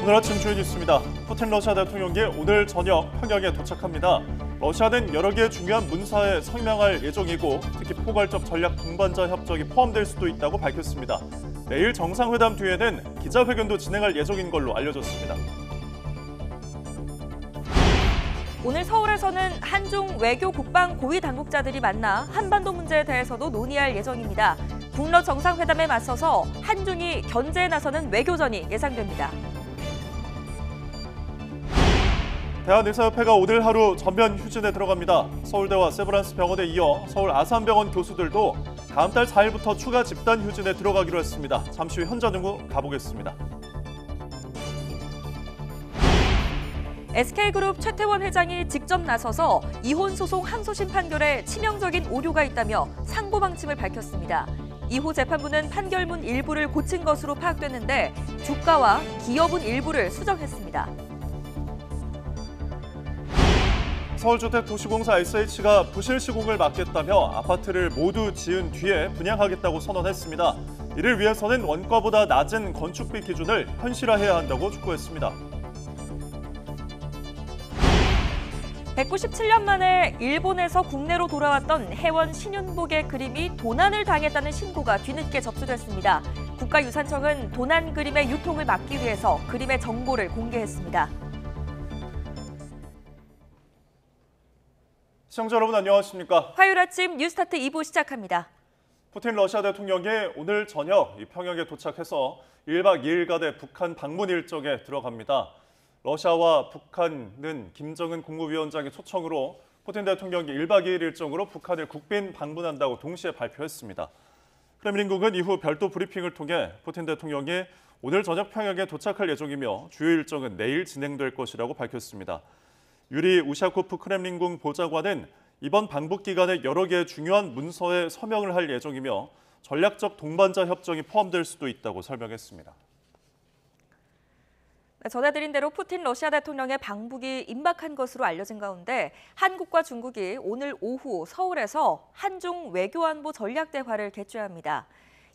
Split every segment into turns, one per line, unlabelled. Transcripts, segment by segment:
오늘 아침 주요 뉴스입니다. 푸틴 러시아 대통령이 오늘 저녁 평양에 도착합니다. 러시아는 여러 개의 중요한 문서에 서명할 예정이고 특히 포괄적 전략 동반자 협정이 포함될 수도 있다고 밝혔습니다. 내일 정상회담 뒤에는 기자회견도 진행할 예정인 걸로 알려졌습니다.
오늘 서울에서는 한중 외교 국방 고위 당국자들이 만나 한반도 문제에 대해서도 논의할 예정입니다. 북러 정상회담에 맞서서 한중이 견제에 나서는 외교전이 예상됩니다.
대한의사협회가 오늘 하루 전면 휴진에 들어갑니다. 서울대와 세브란스 병원에 이어 서울 아산병원 교수들도 다음 달 4일부터 추가 집단 휴진에 들어가기로 했습니다. 잠시 후 현장 연구 가보겠습니다.
SK그룹 최태원 회장이 직접 나서서 이혼 소송 항소심 판결에 치명적인 오류가 있다며 상고방침을 밝혔습니다. 이후 재판부는 판결문 일부를 고친 것으로 파악됐는데 주가와 기여분 일부를 수정했습니다.
서울주택도시공사 SH가 부실 시공을 막겠다며 아파트를 모두 지은 뒤에 분양하겠다고 선언했습니다. 이를 위해서는 원가보다 낮은 건축비 기준을 현실화해야 한다고 촉구했습니다.
197년 만에 일본에서 국내로 돌아왔던 혜원 신윤복의 그림이 도난을 당했다는 신고가 뒤늦게 접수됐습니다. 국가유산청은 도난 그림의 유통을 막기 위해서 그림의 정보를 공개했습니다.
시청자 여러분 안녕하십니까?
화요일 아침 뉴스타트 2부 시작합니다.
푸틴 러시아 대통령이 오늘 저녁 평양에 도착해서 1박 2일간의 북한 방문 일정에 들어갑니다. 러시아와 북한은 김정은 국무위원장의 초청으로 푸틴 대통령이 1박 2일 일정으로 북한을 국빈 방문한다고 동시에 발표했습니다. 크렘린궁은 이후 별도 브리핑을 통해 푸틴 대통령이 오늘 저녁 평양에 도착할 예정이며 주요 일정은 내일 진행될 것이라고 밝혔습니다. 유리 우샤코프 크렘린궁 보좌관은 이번 방북 기간에 여러 개의 중요한 문서에 서명을 할 예정이며 전략적 동반자 협정이 포함될 수도 있다고 설명했습니다.
전해드린 대로 푸틴 러시아 대통령의 방북이 임박한 것으로 알려진 가운데 한국과 중국이 오늘 오후 서울에서 한중 외교안보 전략대화를 개최합니다.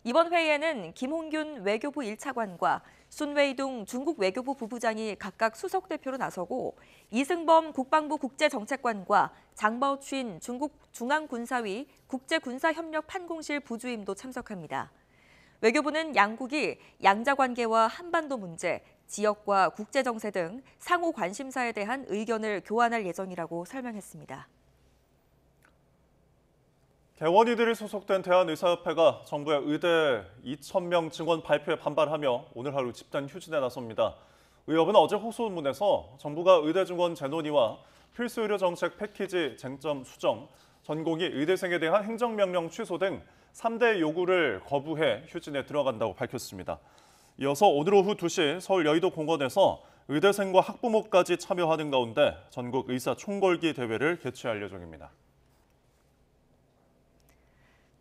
이번 회의에는 김홍균 외교부 1차관과 순웨이둥 중국 외교부 부부장이 각각 수석 대표로 나서고 이승범 국방부 국제정책관과 장바오춘 중국 중앙군사위 국제군사협력 판공실 부주임도 참석합니다. 외교부는 양국이 양자관계와 한반도 문제, 지역과 국제정세 등 상호 관심사에 대한 의견을 교환할 예정이라고 설명했습니다.
개원이들이 소속된 대한의사협회가 정부의 의대 2,000명 증원 발표에 반발하며 오늘 하루 집단 휴진에 나섭니다. 의협은 어제 호소문에서 정부가 의대 증원 재논의와 필수 의료 정책 패키지 쟁점 수정, 전공의 의대생에 대한 행정명령 취소 등 3대 요구를 거부해 휴진에 들어간다고 밝혔습니다. 이어서 오늘 오후 2시 서울 여의도 공원에서 의대생과 학부모까지 참여하는 가운데 전국 의사 총궐기 대회를 개최할 예정입니다.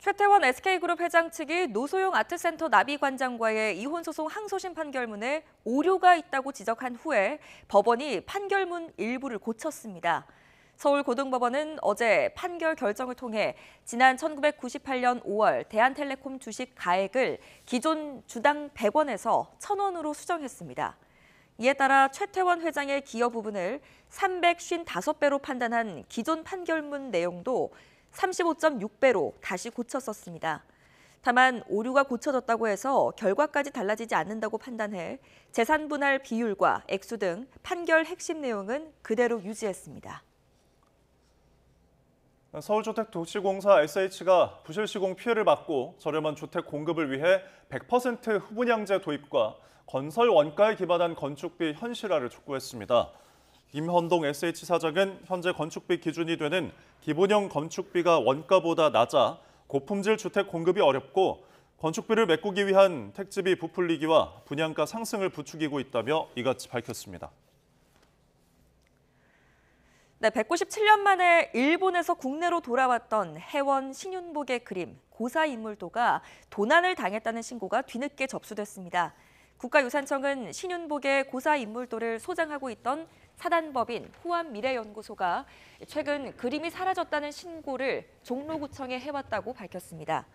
최태원 SK그룹 회장 측이 노소용 아트센터 나비관장과의 이혼 소송 항소심 판결문에 오류가 있다고 지적한 후에 법원이 판결문 일부를 고쳤습니다. 서울고등법원은 어제 판결 결정을 통해 지난 1998년 5월 대한텔레콤 주식 가액을 기존 주당 100원에서 1,000원으로 수정했습니다. 이에 따라 최태원 회장의 기여 부분을 355배로 판단한 기존 판결문 내용도 35.6배로 다시 고쳤었습니다. 다만 오류가 고쳐졌다고 해서 결과까지 달라지지 않는다고 판단해 재산 분할 비율과 액수 등 판결 핵심 내용은 그대로 유지했습니다.
서울주택도시공사 SH가 부실 시공 피해를 막고 저렴한 주택 공급을 위해 100% 후분양제 도입과 건설 원가에 기반한 건축비 현실화를 촉구했습니다. 김현동 SH 사장은 현재 건축비 기준이 되는 기본형 건축비가 원가보다 낮아 고품질 주택 공급이 어렵고 건축비를 메꾸기 위한 택지비 부풀리기와 분양가 상승을 부추기고 있다며 이같이 밝혔습니다.
197년 만에 일본에서 국내로 돌아왔던 혜원 신윤복의 그림 고사 인물도가 도난을 당했다는 신고가 뒤늦게 접수됐습니다. 국가유산청은 신윤복의 고사 인물도를 소장하고 있던 사단법인 호암미래연구소가 최근 그림이 사라졌다는 신고를 종로구청에 해왔다고 밝혔습니다.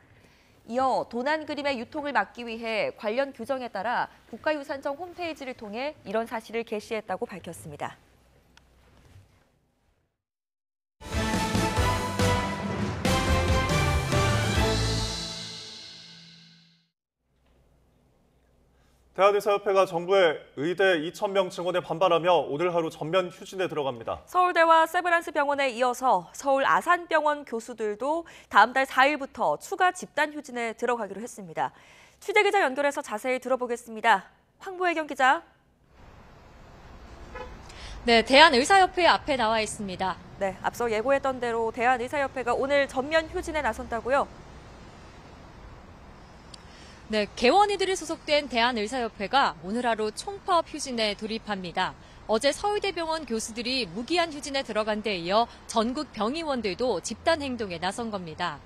이어 도난 그림의 유통을 막기 위해 관련 규정에 따라 국가유산청 홈페이지를 통해 이런 사실을 게시했다고 밝혔습니다.
대한의사협회가 정부의 의대 2,000명 증원에 반발하며 오늘 하루 전면 휴진에 들어갑니다.
서울대와 세브란스 병원에 이어서 서울 아산병원 교수들도 다음 달 4일부터 추가 집단 휴진에 들어가기로 했습니다. 취재기자 연결해서 자세히 들어보겠습니다. 황보혜경 기자.
네, 대한의사협회 앞에 나와 있습니다.
네, 앞서 예고했던 대로 대한의사협회가 오늘 전면 휴진에 나선다고요?
네, 개원이들이 소속된 대한의사협회가 오늘 하루 총파업 휴진에 돌입합니다. 어제 서울대병원 교수들이 무기한 휴진에 들어간 데 이어 전국 병의원들도 집단 행동에 나선 겁니다.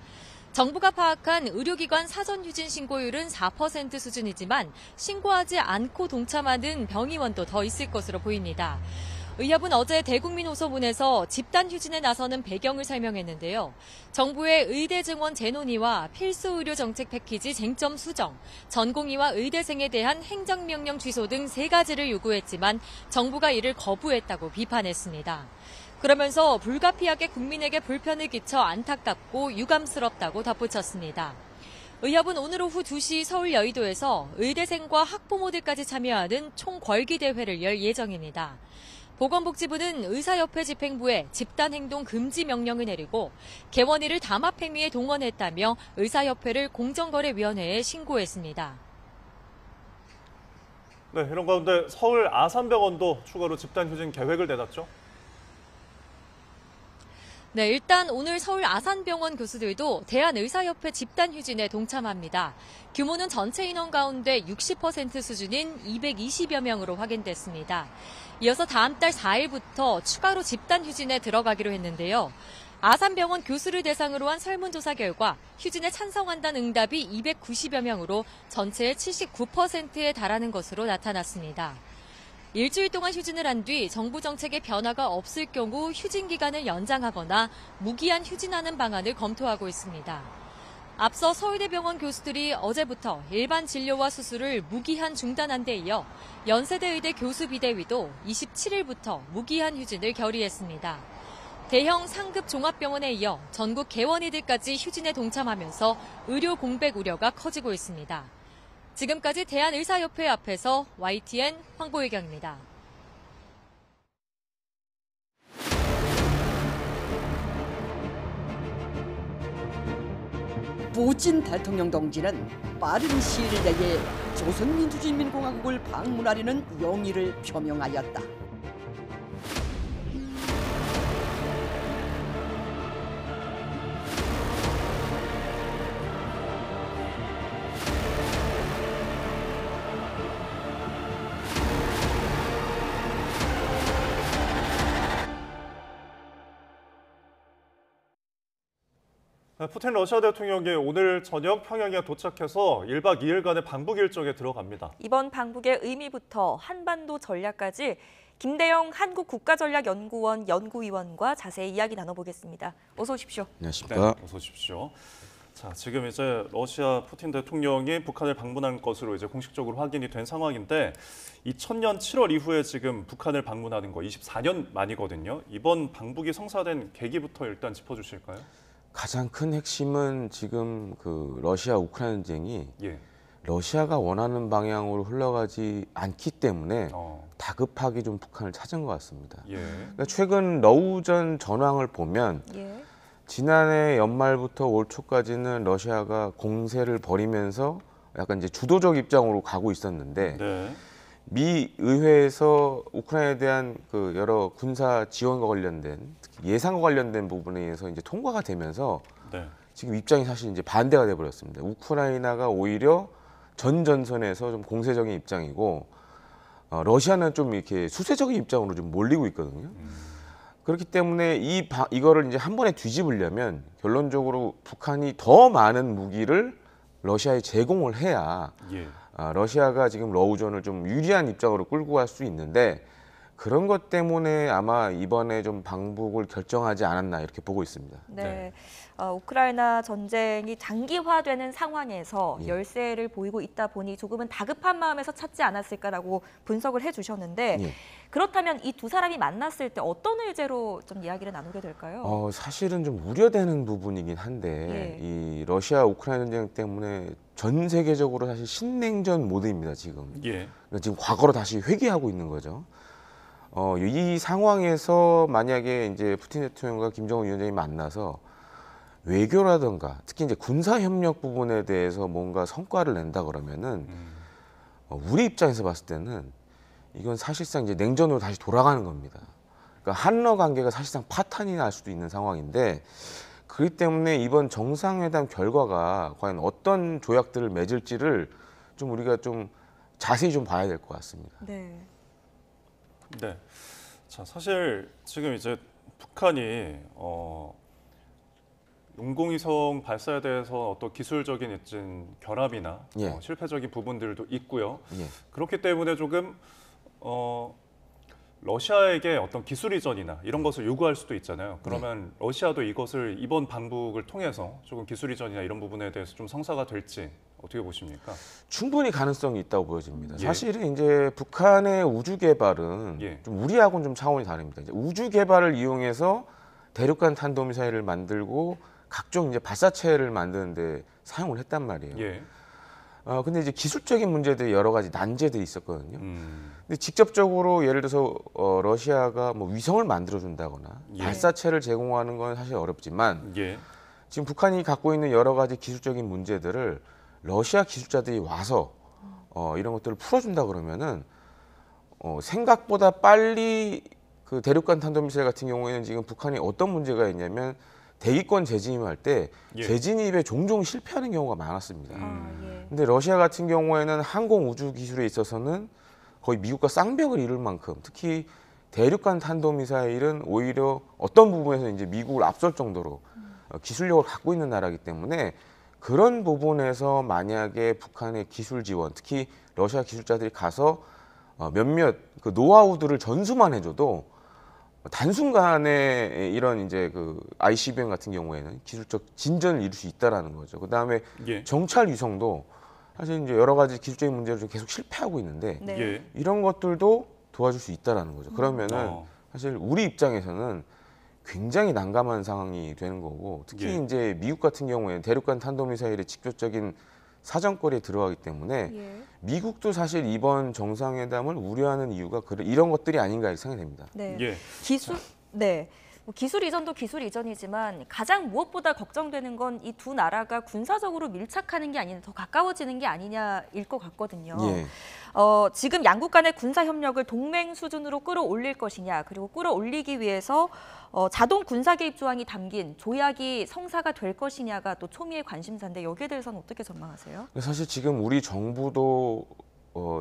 정부가 파악한 의료기관 사전 휴진 신고율은 4% 수준이지만 신고하지 않고 동참하는 병의원도 더 있을 것으로 보입니다. 의협은 어제 대국민 호소문에서 집단 휴진에 나서는 배경을 설명했는데요. 정부의 의대 증원 재논의와 필수 의료 정책 패키지 쟁점 수정, 전공의와 의대생에 대한 행정명령 취소 등 3가지를 요구했지만 정부가 이를 거부했다고 비판했습니다. 그러면서 불가피하게 국민에게 불편을 끼쳐 안타깝고 유감스럽다고 덧붙였습니다. 의협은 오늘 오후 2시 서울 여의도에서 의대생과 학부모들까지 참여하는 총궐기대회를 열 예정입니다. 보건복지부는 의사협회 집행부에 집단행동 금지 명령을 내리고 개원이를 담합행위에 동원했다며 의사협회를 공정거래위원회에 신고했습니다.
네, 이런 가운데 서울 아산병원도 추가로 집단 휴진 계획을 내놨죠?
네, 일단 오늘 서울 아산병원 교수들도 대한의사협회 집단 휴진에 동참합니다. 규모는 전체 인원 가운데 60% 수준인 220여 명으로 확인됐습니다. 이어서 다음 달 4일부터 추가로 집단 휴진에 들어가기로 했는데요. 아산병원 교수를 대상으로 한 설문조사 결과 휴진에 찬성한다는 응답이 290여 명으로 전체의 79%에 달하는 것으로 나타났습니다. 일주일 동안 휴진을 한 뒤 정부 정책에 변화가 없을 경우 휴진 기간을 연장하거나 무기한 휴진하는 방안을 검토하고 있습니다. 앞서 서울대병원 교수들이 어제부터 일반 진료와 수술을 무기한 중단한 데 이어 연세대 의대 교수 비대위도 27일부터 무기한 휴진을 결의했습니다. 대형 상급 종합병원에 이어 전국 개원이들까지 휴진에 동참하면서 의료 공백 우려가 커지고 있습니다. 지금까지 대한의사협회 앞에서 YTN 황보혜경입니다.
푸틴 대통령 동지는 빠른 시일 내에 조선민주주의인민공화국을 방문하려는 용의를 표명하였다.
푸틴 러시아 대통령이 오늘 저녁 평양에 도착해서 1박 2일간의 방북 일정에 들어갑니다.
이번 방북의 의미부터 한반도 전략까지 김대영 한국국가전략연구원 연구위원과 자세히 이야기 나눠보겠습니다. 어서 오십시오.
안녕하십니까.
네, 어서 오십시오. 자, 지금 이제 러시아 푸틴 대통령이 북한을 방문한 것으로 이제 공식적으로 확인이 된 상황인데 2000년 7월 이후에 지금 북한을 방문하는 거 24년 만이거든요. 이번 방북이 성사된 계기부터 일단 짚어주실까요?
가장 큰 핵심은 지금 그 러시아 우크라이나 전쟁이
예.
러시아가 원하는 방향으로 흘러가지 않기 때문에 다급하게 좀 북한을 찾은 것 같습니다.
예.
그러니까 최근 러우전 전황을 보면
예.
지난해 연말부터 올 초까지는 러시아가 공세를 벌이면서 약간 이제 주도적 입장으로 가고 있었는데
네.
미 의회에서 우크라이나에 대한 그 여러 군사 지원과 관련된 특히 예산과 관련된 부분에 의해서 이제 통과가 되면서
네.
지금 입장이 사실 이제 반대가 돼 버렸습니다. 우크라이나가 오히려 전 전선에서 좀 공세적인 입장이고 러시아는 좀 이렇게 수세적인 입장으로 좀 몰리고 있거든요. 그렇기 때문에 이거를 이제 한 번에 뒤집으려면 결론적으로 북한이 더 많은 무기를 러시아에 제공을 해야
예.
러시아가 지금 러우전을 좀 유리한 입장으로 끌고 갈 수 있는데 그런 것 때문에 아마 이번에 좀 방북을 결정하지 않았나 이렇게 보고 있습니다.
네. 우크라이나 전쟁이 장기화되는 상황에서
예.
열세를 보이고 있다 보니 조금은 다급한 마음에서 찾지 않았을까라고 분석을 해주셨는데
예.
그렇다면 이 두 사람이 만났을 때 어떤 의제로 좀 이야기를 나누게 될까요?
사실은 좀 우려되는 부분이긴 한데
예.
이 러시아 우크라이나 전쟁 때문에 전 세계적으로 사실 신냉전 모드입니다 지금.
예.
그러니까 지금 과거로 다시 회귀하고 있는 거죠. 이 상황에서 만약에 이제 푸틴 대통령과 김정은 위원장이 만나서 외교라든가 특히 이제 군사 협력 부분에 대해서 뭔가 성과를 낸다 그러면은 우리 입장에서 봤을 때는 이건 사실상 이제 냉전으로 다시 돌아가는 겁니다. 그러니까 한러 관계가 사실상 파탄이 날 수도 있는 상황인데 그렇기 때문에 이번 정상회담 결과가 과연 어떤 조약들을 맺을지를 좀 우리가 좀 자세히 좀 봐야 될 것 같습니다.
네.
네. 자, 사실 지금 이제 북한이 인공위성 발사에 대해서 어떤 기술적인 결함이나
예.
실패적인 부분들도 있고요.
예.
그렇기 때문에 조금 러시아에게 어떤 기술 이전이나 이런 것을 요구할 수도 있잖아요. 그러면 러시아도 이것을 이번 방북을 통해서 조금 기술 이전이나 이런 부분에 대해서 좀 성사가 될지 어떻게 보십니까?
충분히 가능성이 있다고 보여집니다.
예.
사실은 이제 북한의 우주 개발은
예.
좀 우리하고는 좀 차원이 다릅니다. 이제 우주 개발을 이용해서 대륙간 탄도미사일을 만들고 각종 이제 발사체를 만드는데 사용을 했단 말이에요.
예.
근데 이제 기술적인 문제들이 여러 가지 난제들이 있었거든요. 근데 직접적으로 예를 들어서 러시아가 뭐 위성을 만들어준다거나
예.
발사체를 제공하는 건 사실 어렵지만
예.
지금 북한이 갖고 있는 여러 가지 기술적인 문제들을 러시아 기술자들이 와서 이런 것들을 풀어준다 그러면은 생각보다 빨리 그 대륙간 탄도미사일 같은 경우에는 지금 북한이 어떤 문제가 있냐면 대기권 재진입할 때
예.
재진입에 종종 실패하는 경우가 많았습니다.
예.
근데 러시아 같은 경우에는 항공 우주 기술에 있어서는 거의 미국과 쌍벽을 이룰 만큼 특히 대륙간 탄도미사일은 오히려 어떤 부분에서 이제 미국을 앞설 정도로 기술력을 갖고 있는 나라이기 때문에 그런 부분에서 만약에 북한의 기술 지원, 특히 러시아 기술자들이 가서 몇몇 그 노하우들을 전수만 해줘도 단순간에 이런 이제 그 ICBM 같은 경우에는 기술적 진전을 이룰 수 있다라는 거죠. 그 다음에
예.
정찰 위성도 사실 이제 여러 가지 기술적인 문제로 좀 계속 실패하고 있는데
네.
예.
이런 것들도 도와줄 수 있다라는 거죠. 그러면은
어.
사실 우리 입장에서는 굉장히 난감한 상황이 되는 거고 특히
예.
이제 미국 같은 경우에는 대륙간 탄도미사일의 직접적인 사정거리에 들어가기 때문에
예.
미국도 사실 이번 정상회담을 우려하는 이유가 이런 것들이 아닌가 이렇게 생각이 됩니다.
네.
예.
네. 뭐 기술 이전도 기술 이전이지만 가장 무엇보다 걱정되는 건 이 두 나라가 군사적으로 밀착하는 게 아니라 더 가까워지는 게 아니냐일 것 같거든요.
예.
지금 양국 간의 군사 협력을 동맹 수준으로 끌어올릴 것이냐, 그리고 끌어올리기 위해서 자동 군사 개입 조항이 담긴 조약이 성사가 될 것이냐가 또 초미의 관심사인데 여기에 대해서는 어떻게 전망하세요?
사실 지금 우리 정부도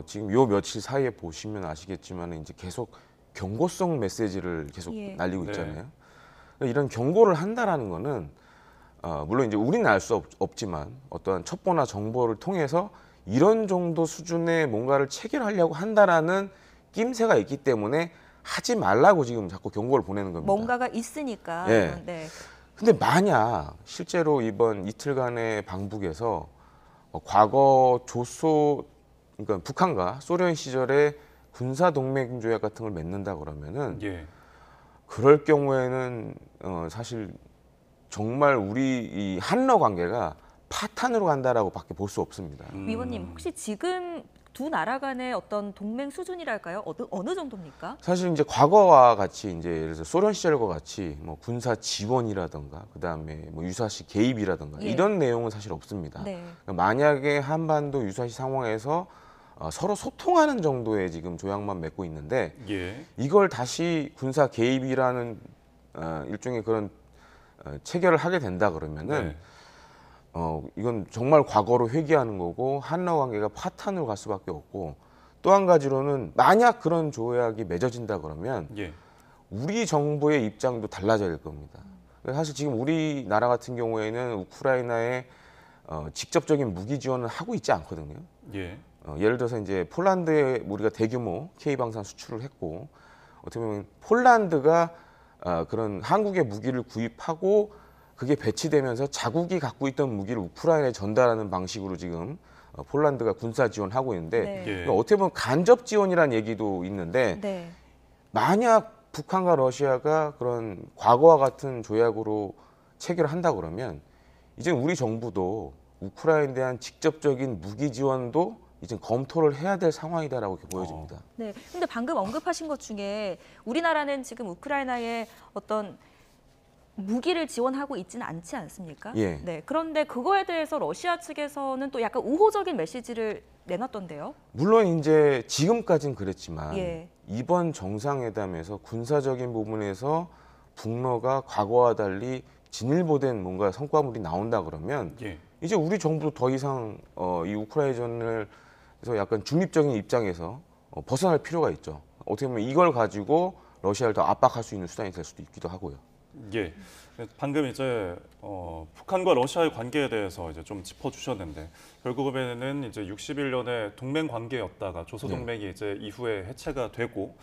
지금 요 며칠 사이에 보시면 아시겠지만 이제 계속 경고성 메시지를 계속
예.
날리고
네.
있잖아요. 이런 경고를 한다라는 거는 물론 이제 우리는 알 수 없지만 어떠한 첩보나 정보를 통해서 이런 정도 수준의 뭔가를 체결하려고 한다라는 낌새가 있기 때문에 하지 말라고 지금 자꾸 경고를 보내는 겁니다.
뭔가가 있으니까.
예.
네.
근데 만약 실제로 이번 이틀간의 방북에서 과거 그러니까 북한과 소련 시절에 군사 동맹 조약 같은 걸 맺는다 그러면은
예.
그럴 경우에는 사실 정말 우리 이 한러 관계가 파탄으로 간다라고밖에 볼 수 없습니다.
위원님, 혹시 지금 두 나라 간의 어떤 동맹 수준이랄까요? 어느 정도입니까?
사실 이제 과거와 같이 이제 예를 들어서 소련 시절과 같이 뭐 군사 지원이라든가 그다음에 뭐 유사시 개입이라든가
예.
이런 내용은 사실 없습니다.
네.
만약에 한반도 유사시 상황에서 서로 소통하는 정도의 지금 조약만 맺고 있는데
예.
이걸 다시 군사 개입이라는 일종의 그런 체결을 하게 된다 그러면은
네.
이건 정말 과거로 회귀하는 거고 한러 관계가 파탄으로 갈 수밖에 없고 또 한 가지로는 만약 그런 조약이 맺어진다 그러면
예.
우리 정부의 입장도 달라져야 될 겁니다. 사실 지금 우리나라 같은 경우에는 우크라이나에 직접적인 무기 지원을 하고 있지 않거든요.
예.
예를 들어서 이제 폴란드에 우리가 대규모 K방산 수출을 했고 어떻게 보면 폴란드가 그런 한국의 무기를 구입하고 그게 배치되면서 자국이 갖고 있던 무기를 우크라이나에 전달하는 방식으로 지금 폴란드가 군사 지원하고 있는데
네.
예.
어떻게 보면 간접 지원이라는 얘기도 있는데
네.
만약 북한과 러시아가 그런 과거와 같은 조약으로 체결한다 그러면 이제 우리 정부도 우크라이나에 대한 직접적인 무기 지원도 이제 검토를 해야 될 상황이다라고 이렇게 보여집니다.
네. 근데 방금 언급하신 것 중에 우리나라는 지금 우크라이나에 어떤 무기를 지원하고 있지는 않지 않습니까?
예.
네. 그런데 그거에 대해서 러시아 측에서는 또 약간 우호적인 메시지를 내놨던데요.
물론 이제 지금까지는 그랬지만
예.
이번 정상회담에서 군사적인 부분에서 북러가 과거와 달리 진일보된 뭔가 성과물이 나온다 그러면
예.
이제 우리 정부도 더 이상 이 우크라이나전을 그래서 약간 중립적인 입장에서 벗어날 필요가 있죠. 어떻게 보면 이걸 가지고 러시아를 더 압박할 수 있는 수단이 될 수도 있기도 하고요.
예. 방금 이제 북한과 러시아의 관계에 대해서 이제 좀 짚어주셨는데 결국에는 이제 61년에 동맹 관계였다가 조소동맹이 이제 이후에 해체가 되고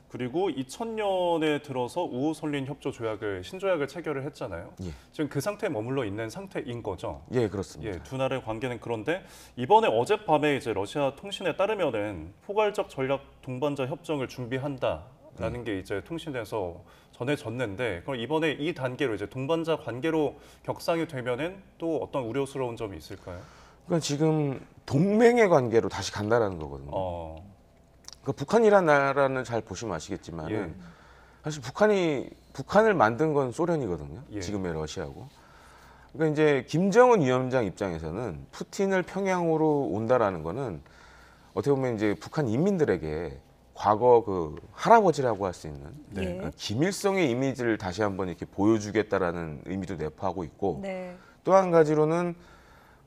그리고 2000년에 들어서 우호설린 협조 조약을 신조약을 체결을 했잖아요.
예.
지금 그 상태에 머물러 있는 상태인 거죠.
예, 그렇습니다.
예, 두 나라의 관계는 그런데 이번에 어젯밤에 이제 러시아 통신에 따르면은 포괄적 전략 동반자 협정을 준비한다라는 게 이제 통신에서 전해졌는데 그럼 이번에 이 단계로 이제 동반자 관계로 격상이 되면은 또 어떤 우려스러운 점이 있을까요?
그러니까 지금 동맹의 관계로 다시 간다라는 거거든요. 그러니까 북한이라는 나라는 잘 보시면 아시겠지만
예.
사실 북한을 만든 건 소련이거든요.
예.
지금의 러시아고. 그러니까 이제 김정은 위원장 입장에서는 푸틴을 평양으로 온다라는 거는 어떻게 보면 이제 북한 인민들에게 과거 그 할아버지라고 할 수 있는
네.
김일성의 이미지를 다시 한번 이렇게 보여주겠다라는 의미도 내포하고 있고
네.
또 한 가지로는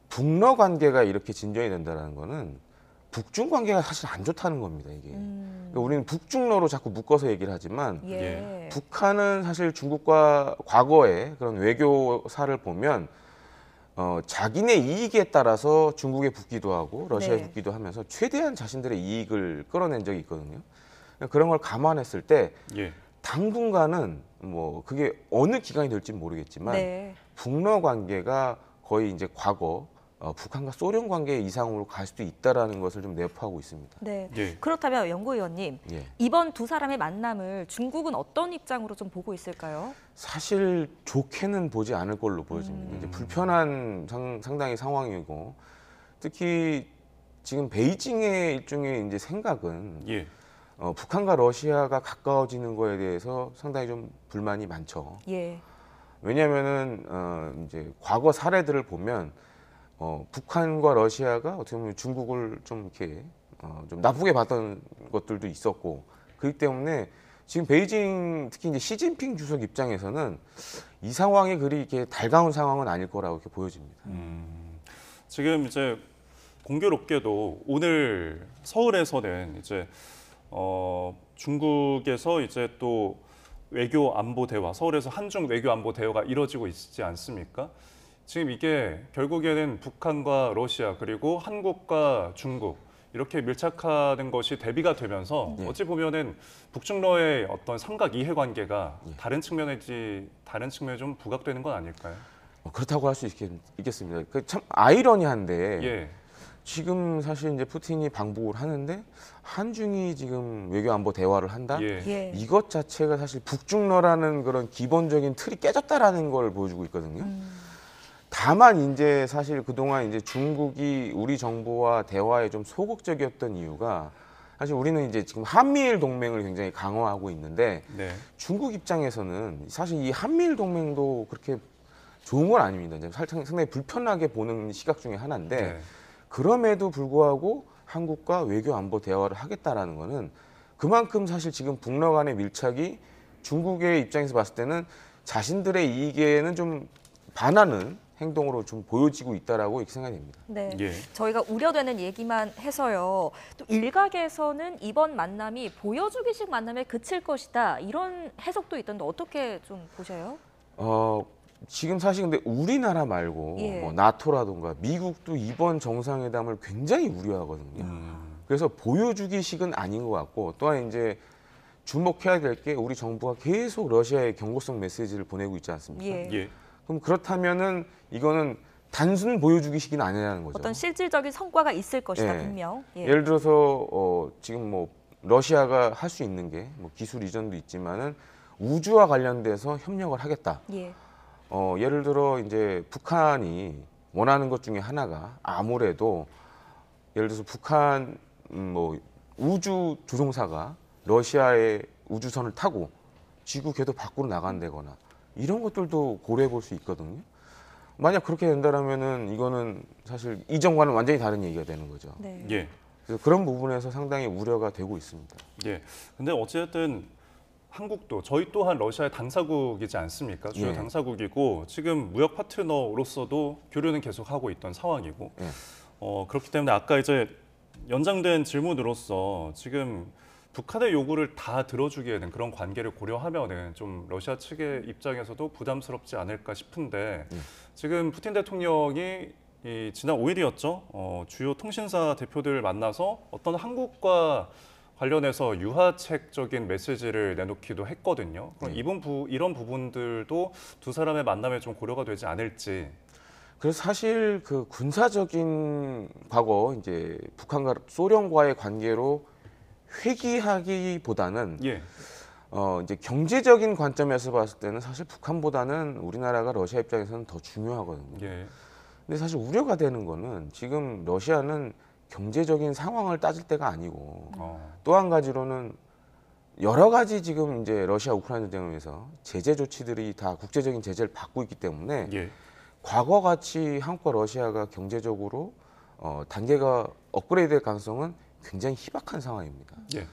북러 관계가 이렇게 진전이 된다는 거는 북중 관계가 사실 안 좋다는 겁니다. 이게 그러니까 우리는 북중러로 자꾸 묶어서 얘기를 하지만
예.
북한은 사실 중국과 과거의 그런 외교사를 보면 자기네 이익에 따라서 중국에 붙기도 하고 러시아에
네.
붙기도 하면서 최대한 자신들의 이익을 끌어낸 적이 있거든요. 그런 걸 감안했을 때
예.
당분간은 뭐 그게 어느 기간이 될지 모르겠지만
네.
북러 관계가 거의 이제 과거 북한과 소련 관계 이상으로 갈 수도 있다라는 것을 좀 내포하고 있습니다.
네.
예.
그렇다면 연구위원님,
예.
이번 두 사람의 만남을 중국은 어떤 입장으로 좀 보고 있을까요?
사실 좋게는 보지 않을 걸로 보여집니다. 이제 불편한 상당히 상황이고 특히 지금 베이징의 일종의 이제 생각은
예.
북한과 러시아가 가까워지는 거에 대해서 상당히 좀 불만이 많죠.
예.
왜냐하면은 이제 과거 사례들을 보면 북한과 러시아가 어떻게 보면 중국을 좀 이렇게 좀 나쁘게 봤던 것들도 있었고 그렇기 때문에 지금 베이징 특히 이제 시진핑 주석 입장에서는 이 상황이 그리 이렇게 달가운 상황은 아닐 거라고 이렇게 보여집니다.
지금 이제 공교롭게도 오늘 서울에서는 이제 중국에서 이제 또 외교 안보 대화, 서울에서 한중 외교 안보 대화가 이뤄지고 있지 않습니까? 지금 이게 결국에는 북한과 러시아 그리고 한국과 중국 이렇게 밀착하는 것이 대비가 되면서
예.
어찌 보면은 북중러의 어떤 삼각 이해 관계가
예.
다른 측면에 좀 부각되는 건 아닐까요?
그렇다고 할 수 있겠습니다. 그 참 아이러니한데
예.
지금 사실 이제 푸틴이 방북을 하는데 한중이 지금 외교 안보 대화를 한다.
예.
예.
이것 자체가 사실 북중러라는 그런 기본적인 틀이 깨졌다라는 걸 보여주고 있거든요. 다만 이제 사실 그동안 이제 중국이 우리 정부와 대화에 좀 소극적이었던 이유가 사실 우리는 이제 지금 한미일 동맹을 굉장히 강화하고 있는데
네.
중국 입장에서는 사실 이 한미일 동맹도 그렇게 좋은 건 아닙니다. 이제 상당히 불편하게 보는 시각 중에 하나인데
네.
그럼에도 불구하고 한국과 외교 안보 대화를 하겠다라는 거는 그만큼 사실 지금 북러 간의 밀착이 중국의 입장에서 봤을 때는 자신들의 이익에는 좀 반하는 행동으로 좀 보여지고 있다라고 이렇게 생각이 됩니다.
네.
예.
저희가 우려되는 얘기만 해서요. 또 일각에서는 이번 만남이 보여주기식 만남에 그칠 것이다. 이런 해석도 있던데 어떻게 좀 보셔요?
지금 사실 근데 우리나라 말고
예.
뭐 나토라든가 미국도 이번 정상회담을 굉장히 우려하거든요. 그래서 보여주기식은 아닌 것 같고 또한 이제 주목해야 될 게 우리 정부가 계속 러시아에 경고성 메시지를 보내고 있지 않습니까?
예.
예.
그럼 그렇다면은 이거는 단순 보여주기식은 아니라는 거죠.
어떤 실질적인 성과가 있을 것이다,
예.
분명. 예.
예를 들어서 지금 뭐 러시아가 할 수 있는 게 뭐 기술 이전도 있지만은 우주와 관련돼서 협력을 하겠다.
예.
예를 들어 이제 북한이 원하는 것 중에 하나가 아무래도 예를 들어서 북한 뭐 우주 조종사가 러시아의 우주선을 타고 지구 궤도 밖으로 나간다거나 이런 것들도 고려해 볼 수 있거든요. 만약 그렇게 된다면은 이거는 사실 이전과는 완전히 다른 얘기가 되는 거죠.
네.
예.
그래서 그런 부분에서 상당히 우려가 되고 있습니다.
예. 근데 어쨌든 한국도 저희 또한 러시아의 당사국이지 않습니까? 주요
예.
당사국이고 지금 무역 파트너로서도 교류는 계속 하고 있던 상황이고
예.
그렇기 때문에 아까 이제 연장된 질문으로서 지금 북한의 요구를 다 들어주기에는 그런 관계를 고려하면은 좀 러시아 측의 입장에서도 부담스럽지 않을까 싶은데 지금 푸틴 대통령이 지난 5일이었죠. 주요 통신사 대표들을 만나서 어떤 한국과 관련해서 유화책적인 메시지를 내놓기도 했거든요. 그럼 이런 부분들도 두 사람의 만남에 좀 고려가 되지 않을지.
그래서 사실 그 군사적인 과거 이제 북한과 소련과의 관계로 회귀하기보다는
예.
이제 경제적인 관점에서 봤을 때는 사실 북한보다는 우리나라가 러시아 입장에서는 더 중요하거든요.
예.
근데 사실 우려가 되는 거는 지금 러시아는 경제적인 상황을 따질 때가 아니고 또 한 가지로는 여러 가지 지금 이제 러시아 우크라이나 전쟁에서 제재 조치들이 다 국제적인 제재를 받고 있기 때문에
예.
과거 같이 한국과 러시아가 경제적으로 단계가 업그레이드될 가능성은 굉장히 희박한 상황입니다.
예.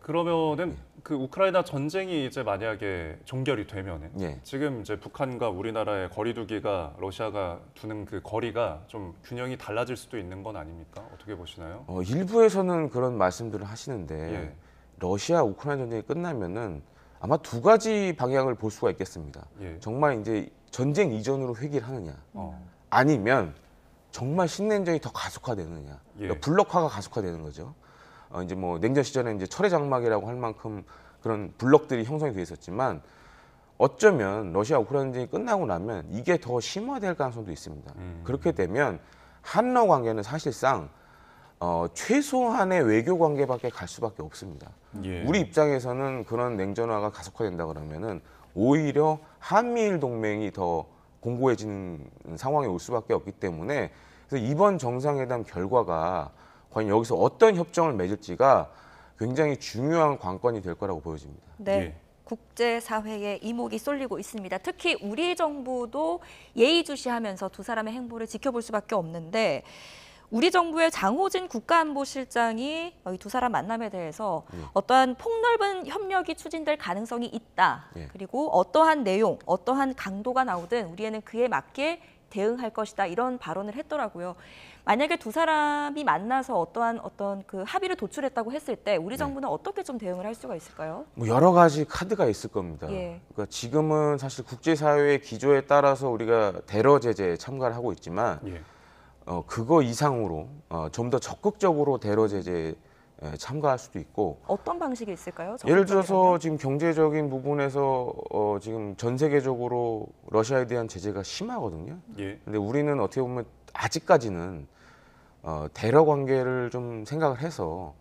그러면은 그 우크라이나 전쟁이 이제 만약에 종결이 되면은
예.
지금 이제 북한과 우리나라의 거리두기가 러시아가 두는 그 거리가 좀 균형이 달라질 수도 있는 건 아닙니까? 어떻게 보시나요?
일부에서는 그런 말씀들을 하시는데
예.
러시아 우크라이나 전쟁이 끝나면은 아마 두 가지 방향을 볼 수가 있겠습니다.
예.
정말 이제 전쟁 이전으로 회귀를 하느냐, 아니면 정말 신냉전이 더 가속화되느냐,
예.
그러니까 블록화가 가속화되는 거죠. 이제 뭐 냉전 시절에 이제 철의 장막이라고 할 만큼 그런 블록들이 형성이 돼 있었지만 어쩌면 러시아 우크라이나 전쟁이 끝나고 나면 이게 더 심화될 가능성도 있습니다. 그렇게 되면 한러 관계는 사실상 최소한의 외교 관계밖에 갈 수밖에 없습니다.
예.
우리 입장에서는 그런 냉전화가 가속화된다 그러면은 오히려 한미일 동맹이 더 공고해지는 상황이 올 수밖에 없기 때문에 그래서 이번 정상회담 결과가 과연 여기서 어떤 협정을 맺을지가 굉장히 중요한 관건이 될 거라고 보여집니다.
네.
예.
국제사회에 이목이 쏠리고 있습니다. 특히 우리 정부도 예의주시하면서 두 사람의 행보를 지켜볼 수밖에 없는데 우리 정부의 장호진 국가안보실장이 이 두 사람 만남에 대해서 어떠한 폭넓은 협력이 추진될 가능성이 있다.
예.
그리고 어떠한 내용, 어떠한 강도가 나오든 우리에는 그에 맞게 대응할 것이다. 이런 발언을 했더라고요. 만약에 두 사람이 만나서 어떤 그 합의를 도출했다고 했을 때 우리 정부는 어떻게 좀 대응을 할 수가 있을까요?
뭐 여러 가지 카드가 있을 겁니다.
예.
그러니까 지금은 사실 국제사회의 기조에 따라서 우리가 대러 제재에 참가를 하고 있지만
예.
그거 이상으로 좀 더 적극적으로 대러 제재에 참가할 수도 있고
어떤 방식이 있을까요?
예를 들어서
적극적이라면?
지금 경제적인 부분에서 지금 전 세계적으로 러시아에 대한 제재가 심하거든요.
예.
근데 우리는 어떻게 보면 아직까지는 대러 관계를 좀 생각을 해서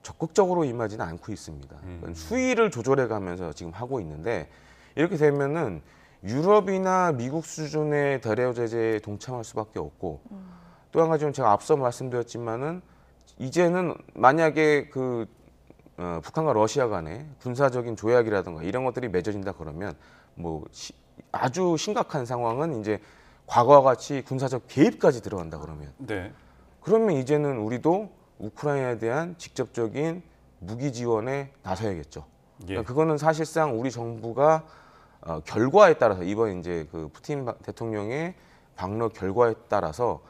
적극적으로 임하지는 않고 있습니다. 그러니까 수위를 조절해 가면서 지금 하고 있는데 이렇게 되면은 유럽이나 미국 수준의 대러 제재에 동참할 수밖에 없고 또 한 가지는 제가 앞서 말씀드렸지만은 이제는 만약에 그 북한과 러시아 간의 군사적인 조약이라든가 이런 것들이 맺어진다 그러면 뭐 아주 심각한 상황은 이제 과거와 같이 군사적 개입까지 들어간다 그러면 이제는 우리도 우크라이나에 대한 직접적인 무기 지원에 나서야겠죠.
예.
그러니까 그거는 사실상 우리 정부가 결과에 따라서 이번 이제 그 푸틴 대통령의 방러 결과에 따라서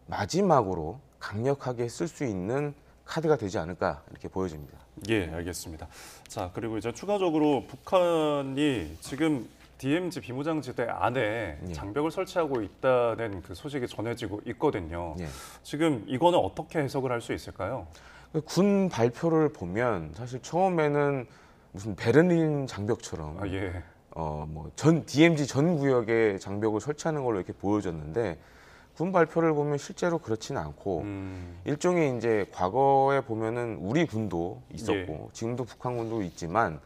마지막으로 강력하게 쓸 수 있는 카드가 되지 않을까 이렇게 보여집니다.
예, 알겠습니다. 자, 그리고 이제 추가적으로 북한이 지금 DMZ 비무장지대 안에
예.
장벽을 설치하고 있다는 그 소식이 전해지고 있거든요.
예.
지금 이거는 어떻게 해석을 할 수 있을까요?
군 발표를 보면 사실 처음에는 무슨 베를린 장벽처럼
아, 예.
뭐 전 DMZ 전 구역에 장벽을 설치하는 걸로 이렇게 보여졌는데 군 발표를 보면 실제로 그렇지는 않고 일종의 이제 과거에 보면은 우리 군도 있었고
예.
지금도 북한군도 있지만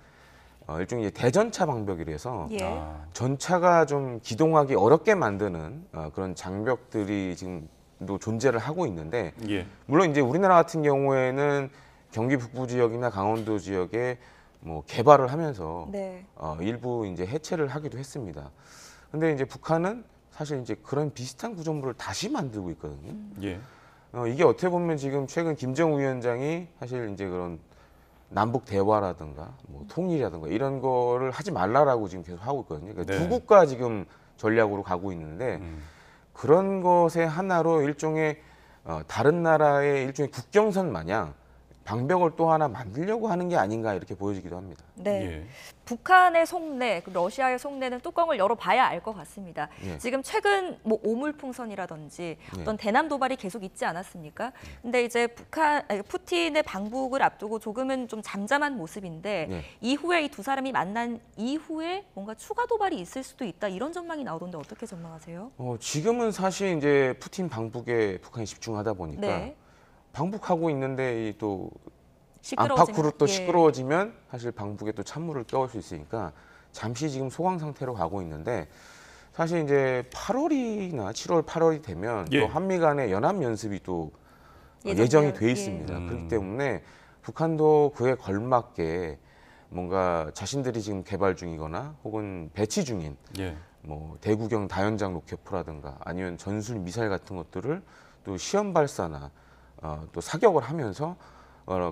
일종의 이제 대전차 방벽이라서
예.
아,
전차가 좀 기동하기 어렵게 만드는 그런 장벽들이 지금도 존재를 하고 있는데
예.
물론 이제 우리나라 같은 경우에는 경기 북부 지역이나 강원도 지역에 뭐 개발을 하면서
네.
일부 이제 해체를 하기도 했습니다. 근데 이제 북한은 사실 이제 그런 비슷한 구조물을 다시 만들고 있거든요.
예.
이게 어떻게 보면 지금 최근 김정은 위원장이 사실 이제 그런 남북 대화라든가 뭐 통일이라든가 이런 거를 하지 말라라고 지금 계속 하고 있거든요. 그러니까
네.
두 국가 지금 전략으로 가고 있는데 그런 것의 하나로 일종의 다른 나라의 일종의 국경선 마냥 방벽을 또 하나 만들려고 하는 게 아닌가 이렇게 보여지기도 합니다.
네.
예.
북한의 속내, 러시아의 속내는 뚜껑을 열어봐야 알 것 같습니다.
예.
지금 최근 뭐 오물풍선이라든지 어떤 대남 도발이 계속 있지 않았습니까? 근데 이제 푸틴의 방북을 앞두고 조금은 좀 잠잠한 모습인데
예.
이후에 이 두 사람이 만난 이후에 뭔가 추가 도발이 있을 수도 있다 이런 전망이 나오던데 어떻게 전망하세요?
지금은 사실 이제 푸틴 방북에 북한이 집중하다 보니까
네.
방북하고 있는데 또
시끄러워지면,
안팎으로 또
예.
시끄러워지면 사실 방북에 또 찬물을 끼얹을 수 있으니까 잠시 지금 소강 상태로 가고 있는데 사실 이제 8월이나 7월, 8월이 되면
예.
또 한미 간의 연합 연습이 또
예정되어-
예정이 돼
예.
있습니다. 그렇기 때문에 북한도 그에 걸맞게 뭔가 자신들이 지금 개발 중이거나 혹은 배치 중인
예.
뭐 대구경 다연장 로켓포라든가 아니면 전술 미사일 같은 것들을 또 시험 발사나 또 사격을 하면서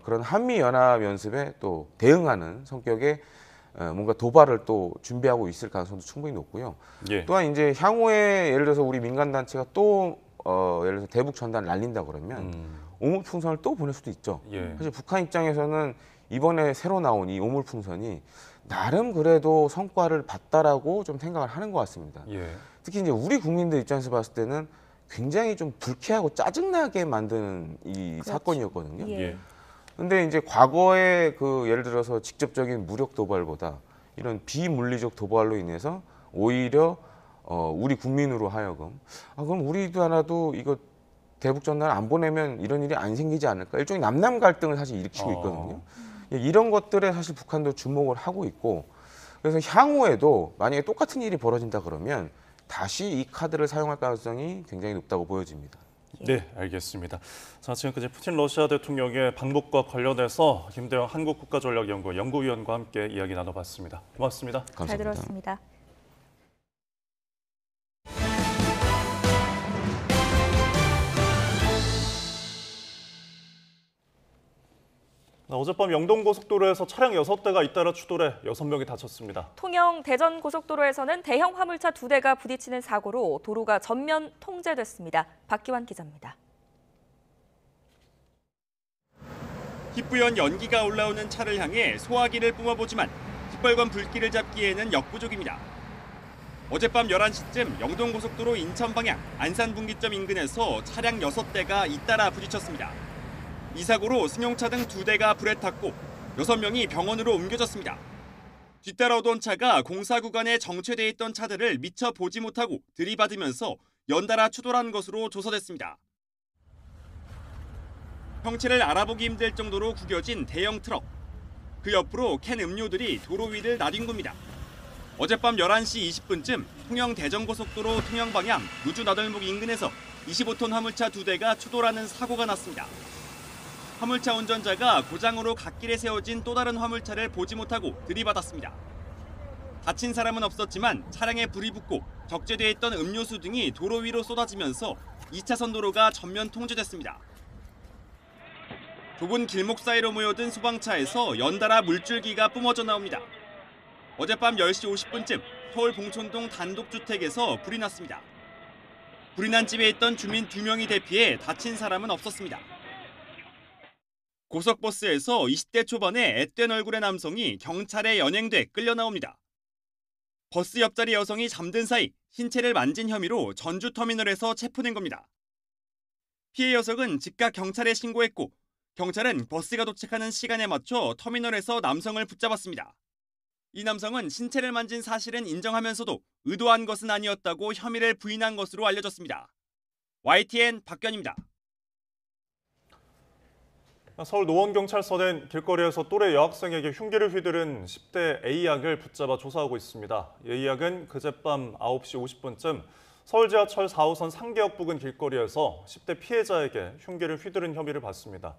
그런 한미 연합 연습에 또 대응하는 성격의 뭔가 도발을 또 준비하고 있을 가능성도 충분히 높고요.
예.
또한 이제 향후에 예를 들어서 우리 민간 단체가 또 예를 들어서 대북 전단 날린다 그러면 오물풍선을 또 보낼 수도 있죠.
예.
사실 북한 입장에서는 이번에 새로 나온 이 오물풍선이 나름 그래도 성과를 봤다라고 좀 생각을 하는 것 같습니다.
예.
특히 이제 우리 국민들 입장에서 봤을 때는 굉장히 좀 불쾌하고 짜증나게 만드는 이
그렇죠.
사건이었거든요.
예.
예.
근데 이제 과거에 그 예를 들어서 직접적인 무력 도발보다 이런 비물리적 도발로 인해서 오히려 우리 국민으로 하여금 그럼 우리도 하나도 이거 대북 전단 안 보내면 이런 일이 안 생기지 않을까 일종의 남남 갈등을 사실 일으키고 있거든요. 이런 것들에 사실 북한도 주목을 하고 있고 그래서 향후에도 만약에 똑같은 일이 벌어진다 그러면 다시 이 카드를 사용할 가능성이 굉장히 높다고 보여집니다.
네, 알겠습니다. 자, 지금까지 푸틴 러시아 대통령의 방북과 관련해서 김대영 한국국가전략연구원 연구위원과 함께 이야기 나눠봤습니다. 고맙습니다.
감사합니다.
잘 들었습니다.
어젯밤 영동고속도로에서 차량 6대가 잇따라 추돌해 6명이 다쳤습니다.
통영 대전 고속도로에서는 대형 화물차 2대가 부딪히는 사고로 도로가 전면 통제됐습니다. 박기환 기자입니다.
희뿌연 연기가 올라오는 차를 향해 소화기를 뿜어보지만 시뻘건 불길을 잡기에는 역부족입니다. 어젯밤 11시쯤 영동고속도로 인천 방향 안산분기점 인근에서 차량 6대가 잇따라 부딪혔습니다. 이 사고로 승용차 등 2대가 불에 탔고 6명이 병원으로 옮겨졌습니다. 뒤따라오던 차가 공사 구간에 정체돼 있던 차들을 미처 보지 못하고 들이받으면서 연달아 추돌한 것으로 조사됐습니다. 형체를 알아보기 힘들 정도로 구겨진 대형 트럭. 그 옆으로 캔 음료들이 도로 위를 나뒹굽니다. 어젯밤 11시 20분쯤 통영 대전고속도로 통영 방향 누주나들목 인근에서 25톤 화물차 2대가 추돌하는 사고가 났습니다. 화물차 운전자가 고장으로 갓길에 세워진 또 다른 화물차를 보지 못하고 들이받았습니다. 다친 사람은 없었지만 차량에 불이 붙고 적재되어 있던 음료수 등이 도로 위로 쏟아지면서 2차선 도로가 전면 통제됐습니다. 좁은 길목 사이로 모여든 소방차에서 연달아 물줄기가 뿜어져 나옵니다. 어젯밤 10시 50분쯤 서울 봉천동 단독주택에서 불이 났습니다. 불이 난 집에 있던 주민 2명이 대피해 다친 사람은 없었습니다. 고속버스에서 20대 초반의 앳된 얼굴의 남성이 경찰에 연행돼 끌려 나옵니다. 버스 옆자리 여성이 잠든 사이 신체를 만진 혐의로 전주터미널에서 체포된 겁니다. 피해 여성은 즉각 경찰에 신고했고 경찰은 버스가 도착하는 시간에 맞춰 터미널에서 남성을 붙잡았습니다. 이 남성은 신체를 만진 사실은 인정하면서도 의도한 것은 아니었다고 혐의를 부인한 것으로 알려졌습니다. YTN 박견입니다.
서울 노원경찰서는 길거리에서 또래 여학생에게 흉기를 휘두른 10대 A양을 붙잡아 조사하고 있습니다. A양은 그젯밤 9시 50분쯤 서울 지하철 4호선 상계역 부근 길거리에서 10대 피해자에게 흉기를 휘두른 혐의를 받습니다.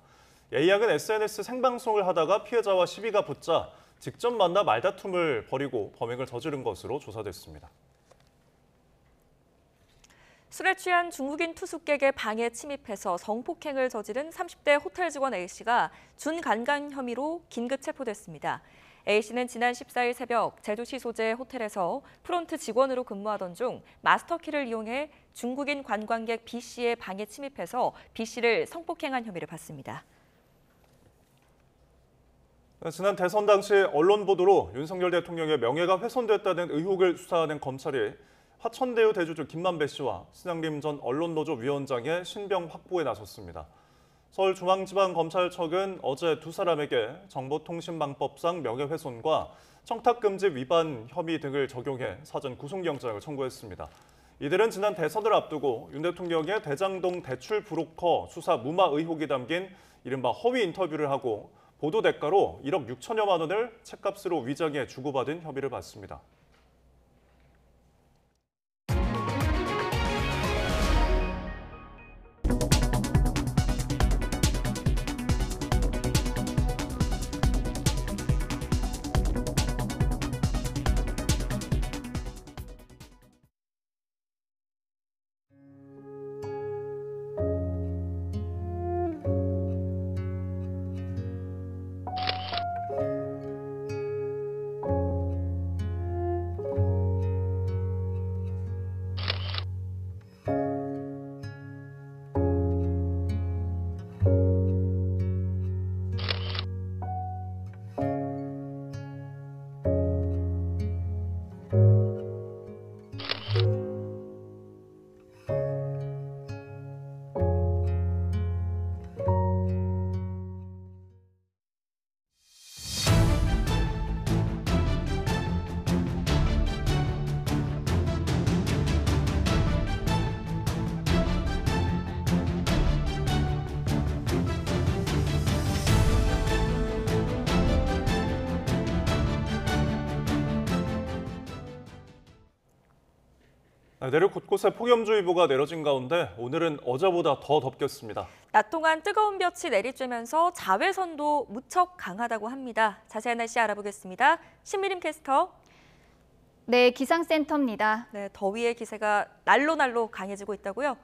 A양은 SNS 생방송을 하다가 피해자와 시비가 붙자 직접 만나 말다툼을 벌이고 범행을 저지른 것으로 조사됐습니다.
술에 취한 중국인 투숙객의 방에 침입해서 성폭행을 저지른 30대 호텔 직원 A씨가 준강간 혐의로 긴급 체포됐습니다. A씨는 지난 14일 새벽 제주시 소재 호텔에서 프론트 직원으로 근무하던 중 마스터키를 이용해 중국인 관광객 B씨의 방에 침입해서 B씨를 성폭행한 혐의를 받습니다.
지난 대선 당시 언론 보도로 윤석열 대통령의 명예가 훼손됐다는 의혹을 수사하는 검찰이 화천대유 대주주 김만배 씨와 신양림 전 언론노조 위원장의 신병 확보에 나섰습니다. 서울중앙지방검찰청은 어제 두 사람에게 정보통신망법상 명예훼손과 청탁금지 위반 혐의 등을 적용해 사전 구속영장을 청구했습니다. 이들은 지난 대선을 앞두고 윤 대통령의 대장동 대출 브로커 수사 무마 의혹이 담긴 이른바 허위 인터뷰를 하고 보도 대가로 1억 6천여만 원을 책값으로 위장해 주고받은 혐의를 받습니다. 내륙 곳곳에 폭염주의보가 내려진 가운데 오늘은 어제보다 더 덥겠습니다.
낮 동안 뜨거운 볕이 내리쬐면서 자외선도 무척 강하다고 합니다. 자세한 날씨 알아보겠습니다. 신미림 캐스터.
네, 기상센터입니다.
네, 더위의 기세가 날로 강해지고 있다고요?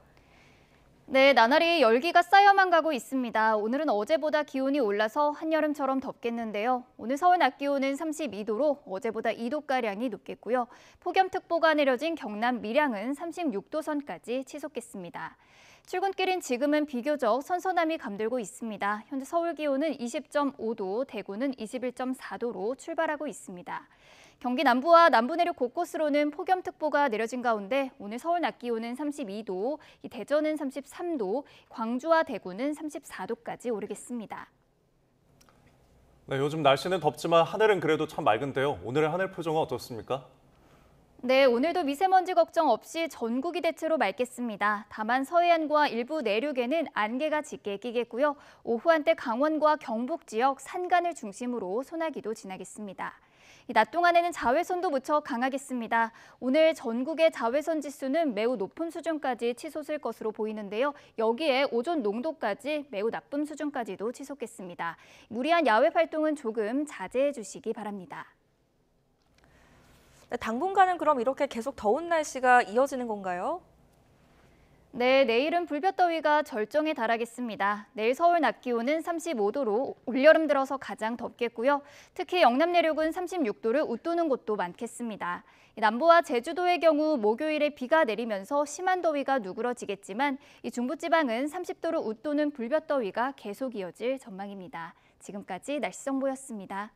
네, 나날이 열기가 쌓여만 가고 있습니다. 오늘은 어제보다 기온이 올라서 한여름처럼 덥겠는데요. 오늘 서울 낮 기온은 32도로 어제보다 2도가량이 높겠고요. 폭염특보가 내려진 경남 밀양은 36도 선까지 치솟겠습니다. 출근길인 지금은 비교적 선선함이 감돌고 있습니다. 현재 서울 기온은 20.5도, 대구는 21.4도로 출발하고 있습니다. 경기 남부와 남부 내륙 곳곳으로는 폭염특보가 내려진 가운데 오늘 서울 낮 기온은 32도, 대전은 33도, 광주와 대구는 34도까지 오르겠습니다.
네, 요즘 날씨는 덥지만 하늘은 그래도 참 맑은데요. 오늘의 하늘 표정은 어떻습니까?
네, 오늘도 미세먼지 걱정 없이 전국이 대체로 맑겠습니다. 다만 서해안과 일부 내륙에는 안개가 짙게 끼겠고요. 오후 한때 강원과 경북 지역 산간을 중심으로 소나기도 지나겠습니다. 낮 동안에는 자외선도 무척 강하겠습니다. 오늘 전국의 자외선 지수는 매우 높은 수준까지 치솟을 것으로 보이는데요. 여기에 오존 농도까지 매우 나쁨 수준까지도 치솟겠습니다. 무리한 야외 활동은 조금 자제해 주시기 바랍니다.
네, 당분간은 그럼 이렇게 계속 더운 날씨가 이어지는 건가요?
네, 내일은 불볕더위가 절정에 달하겠습니다. 내일 서울 낮 기온은 35도로 올여름 들어서 가장 덥겠고요. 특히 영남 내륙은 36도를 웃도는 곳도 많겠습니다. 남부와 제주도의 경우 목요일에 비가 내리면서 심한 더위가 누그러지겠지만 이 중부지방은 30도를 웃도는 불볕더위가 계속 이어질 전망입니다. 지금까지 날씨 정보였습니다.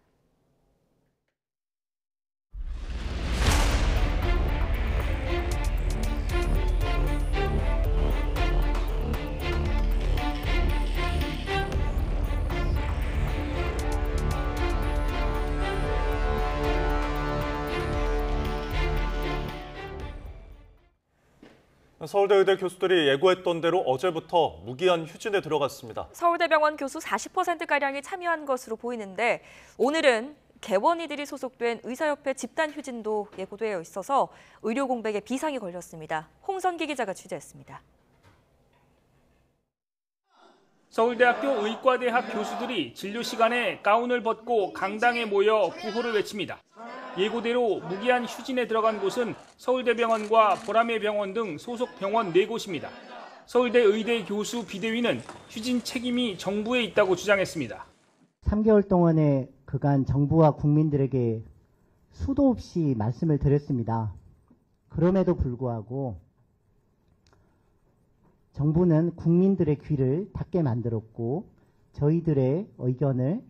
서울대 의대 교수들이 예고했던 대로 어제부터 무기한 휴진에 들어갔습니다.
서울대병원 교수 40%가량이 참여한 것으로 보이는데 오늘은 개원이들이 소속된 의사협회 집단 휴진도 예고되어 있어서 의료 공백에 비상이 걸렸습니다. 홍선기 기자가 취재했습니다.
서울대학교 의과대학 교수들이 진료 시간에 가운을 벗고 강당에 모여 구호를 외칩니다. 예고대로 무기한 휴진에 들어간 곳은 서울대병원과 보라매 병원 등 소속 병원 4곳입니다. 서울대 의대 교수 비대위는 휴진 책임이 정부에 있다고 주장했습니다.
3개월 동안의 그간 정부와 국민들에게 수도 없이 말씀을 드렸습니다. 그럼에도 불구하고 정부는 국민들의 귀를 닫게 만들었고 저희들의 의견을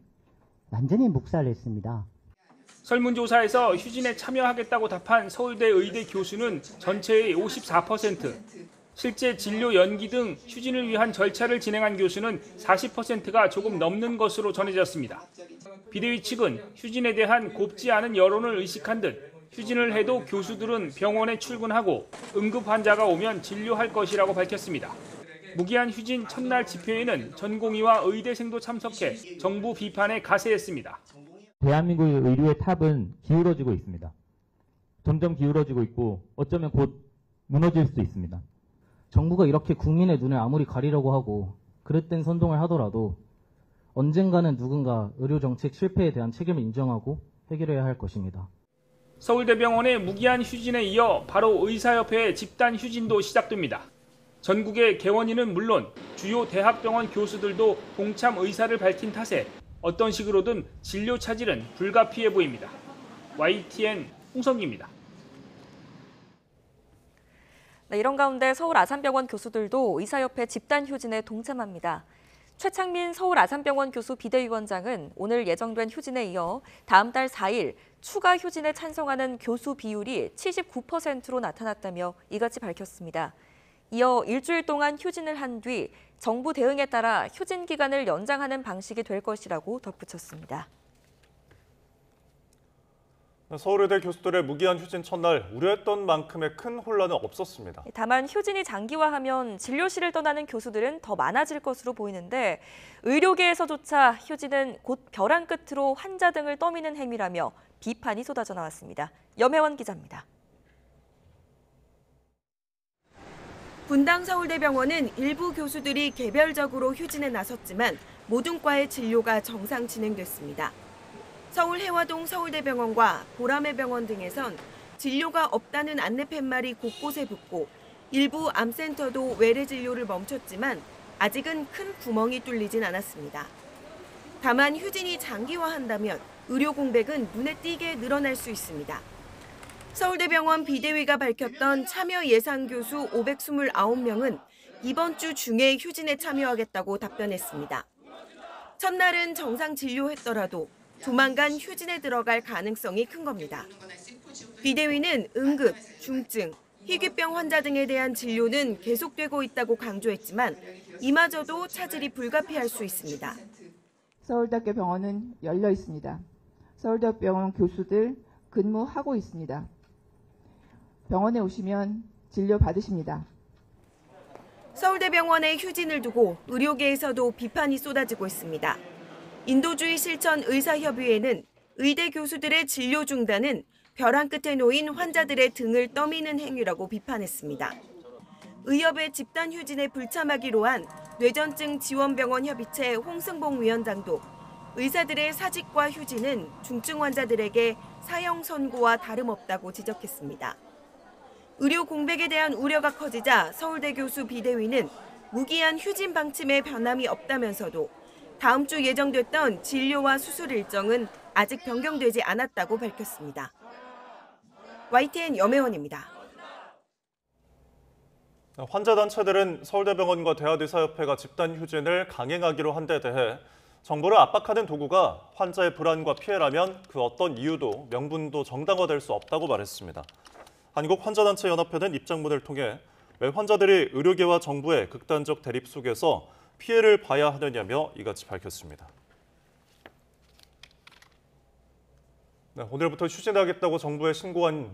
완전히 묵살했습니다.
설문조사에서 휴진에 참여하겠다고 답한 서울대 의대 교수는 전체의 54%, 실제 진료 연기 등 휴진을 위한 절차를 진행한 교수는 40%가 조금 넘는 것으로 전해졌습니다. 비대위 측은 휴진에 대한 곱지 않은 여론을 의식한 듯 휴진을 해도 교수들은 병원에 출근하고 응급 환자가 오면 진료할 것이라고 밝혔습니다. 무기한 휴진 첫날 집회에는 전공의와 의대생도 참석해 정부 비판에 가세했습니다.
대한민국의 의료의 탑은 기울어지고 있습니다. 점점 기울어지고 있고 어쩌면 곧 무너질 수도 있습니다.
정부가 이렇게 국민의 눈을 아무리 가리려고 하고 그릇된 선동을 하더라도 언젠가는 누군가 의료정책 실패에 대한 책임을 인정하고 해결해야 할 것입니다.
서울대병원의 무기한 휴진에 이어 바로 의사협회의 집단 휴진도 시작됩니다. 전국의 개원인은 물론 주요 대학병원 교수들도 동참 의사를 밝힌 탓에 어떤 식으로든 진료 차질은 불가피해 보입니다. YTN 홍성기입니다.
네, 이런 가운데 서울 아산병원 교수들도 의사협회 집단 휴진에 동참합니다. 최창민 서울 아산병원 교수 비대위원장은 오늘 예정된 휴진에 이어 다음 달 4일 추가 휴진에 찬성하는 교수 비율이 79%로 나타났다며 이같이 밝혔습니다. 이어 일주일 동안 휴진을 한 뒤 정부 대응에 따라 휴진 기간을 연장하는 방식이 될 것이라고 덧붙였습니다.
서울의대 교수들의 무기한 휴진 첫날 우려했던 만큼의 큰 혼란은 없었습니다.
다만 휴진이 장기화하면 진료실을 떠나는 교수들은 더 많아질 것으로 보이는데 의료계에서조차 휴진은 곧 벼랑 끝으로 환자 등을 떠미는 행위라며 비판이 쏟아져 나왔습니다. 염혜원 기자입니다.
분당 서울대병원은 일부 교수들이 개별적으로 휴진에 나섰지만 모든 과의 진료가 정상 진행됐습니다. 서울 해화동 서울대병원과 보라매 병원 등에선 진료가 없다는 안내 팻말이 곳곳에 붙고 일부 암센터도 외래 진료를 멈췄지만 아직은 큰 구멍이 뚫리진 않았습니다. 다만 휴진이 장기화한다면 의료 공백은 눈에 띄게 늘어날 수 있습니다. 서울대병원 비대위가 밝혔던 참여 예상 교수 529명은 이번 주 중에 휴진에 참여하겠다고 답변했습니다. 첫날은 정상 진료했더라도 조만간 휴진에 들어갈 가능성이 큰 겁니다. 비대위는 응급, 중증, 희귀병 환자 등에 대한 진료는 계속되고 있다고 강조했지만 이마저도 차질이 불가피할 수 있습니다.
서울대학교 병원은 열려 있습니다. 서울대학교 병원 교수들 근무하고 있습니다. 병원에 오시면 진료 받으십니다.
서울대병원의 휴진을 두고 의료계에서도 비판이 쏟아지고 있습니다. 인도주의 실천 의사협의회는 의대 교수들의 진료 중단은 벼랑 끝에 놓인 환자들의 등을 떠미는 행위라고 비판했습니다. 의협의 집단 휴진에 불참하기로 한 뇌전증 지원병원 협의체 홍승봉 위원장도 의사들의 사직과 휴진은 중증 환자들에게 사형 선고와 다름없다고 지적했습니다. 의료 공백에 대한 우려가 커지자 서울대 교수 비대위는 무기한 휴진 방침에 변함이 없다면서도 다음 주 예정됐던 진료와 수술 일정은 아직 변경되지 않았다고 밝혔습니다. YTN 염혜원입니다.
환자 단체들은 서울대병원과 대한의사협회가 집단 휴진을 강행하기로 한 데 대해 정부를 압박하는 도구가 환자의 불안과 피해라면 그 어떤 이유도 명분도 정당화될 수 없다고 말했습니다. 한국환자단체연합회는 입장문을 통해 왜 환자들이 의료계와 정부의 극단적 대립 속에서 피해를 봐야 하느냐며 이같이 밝혔습니다. 네, 오늘부터 휴진하겠다고 정부에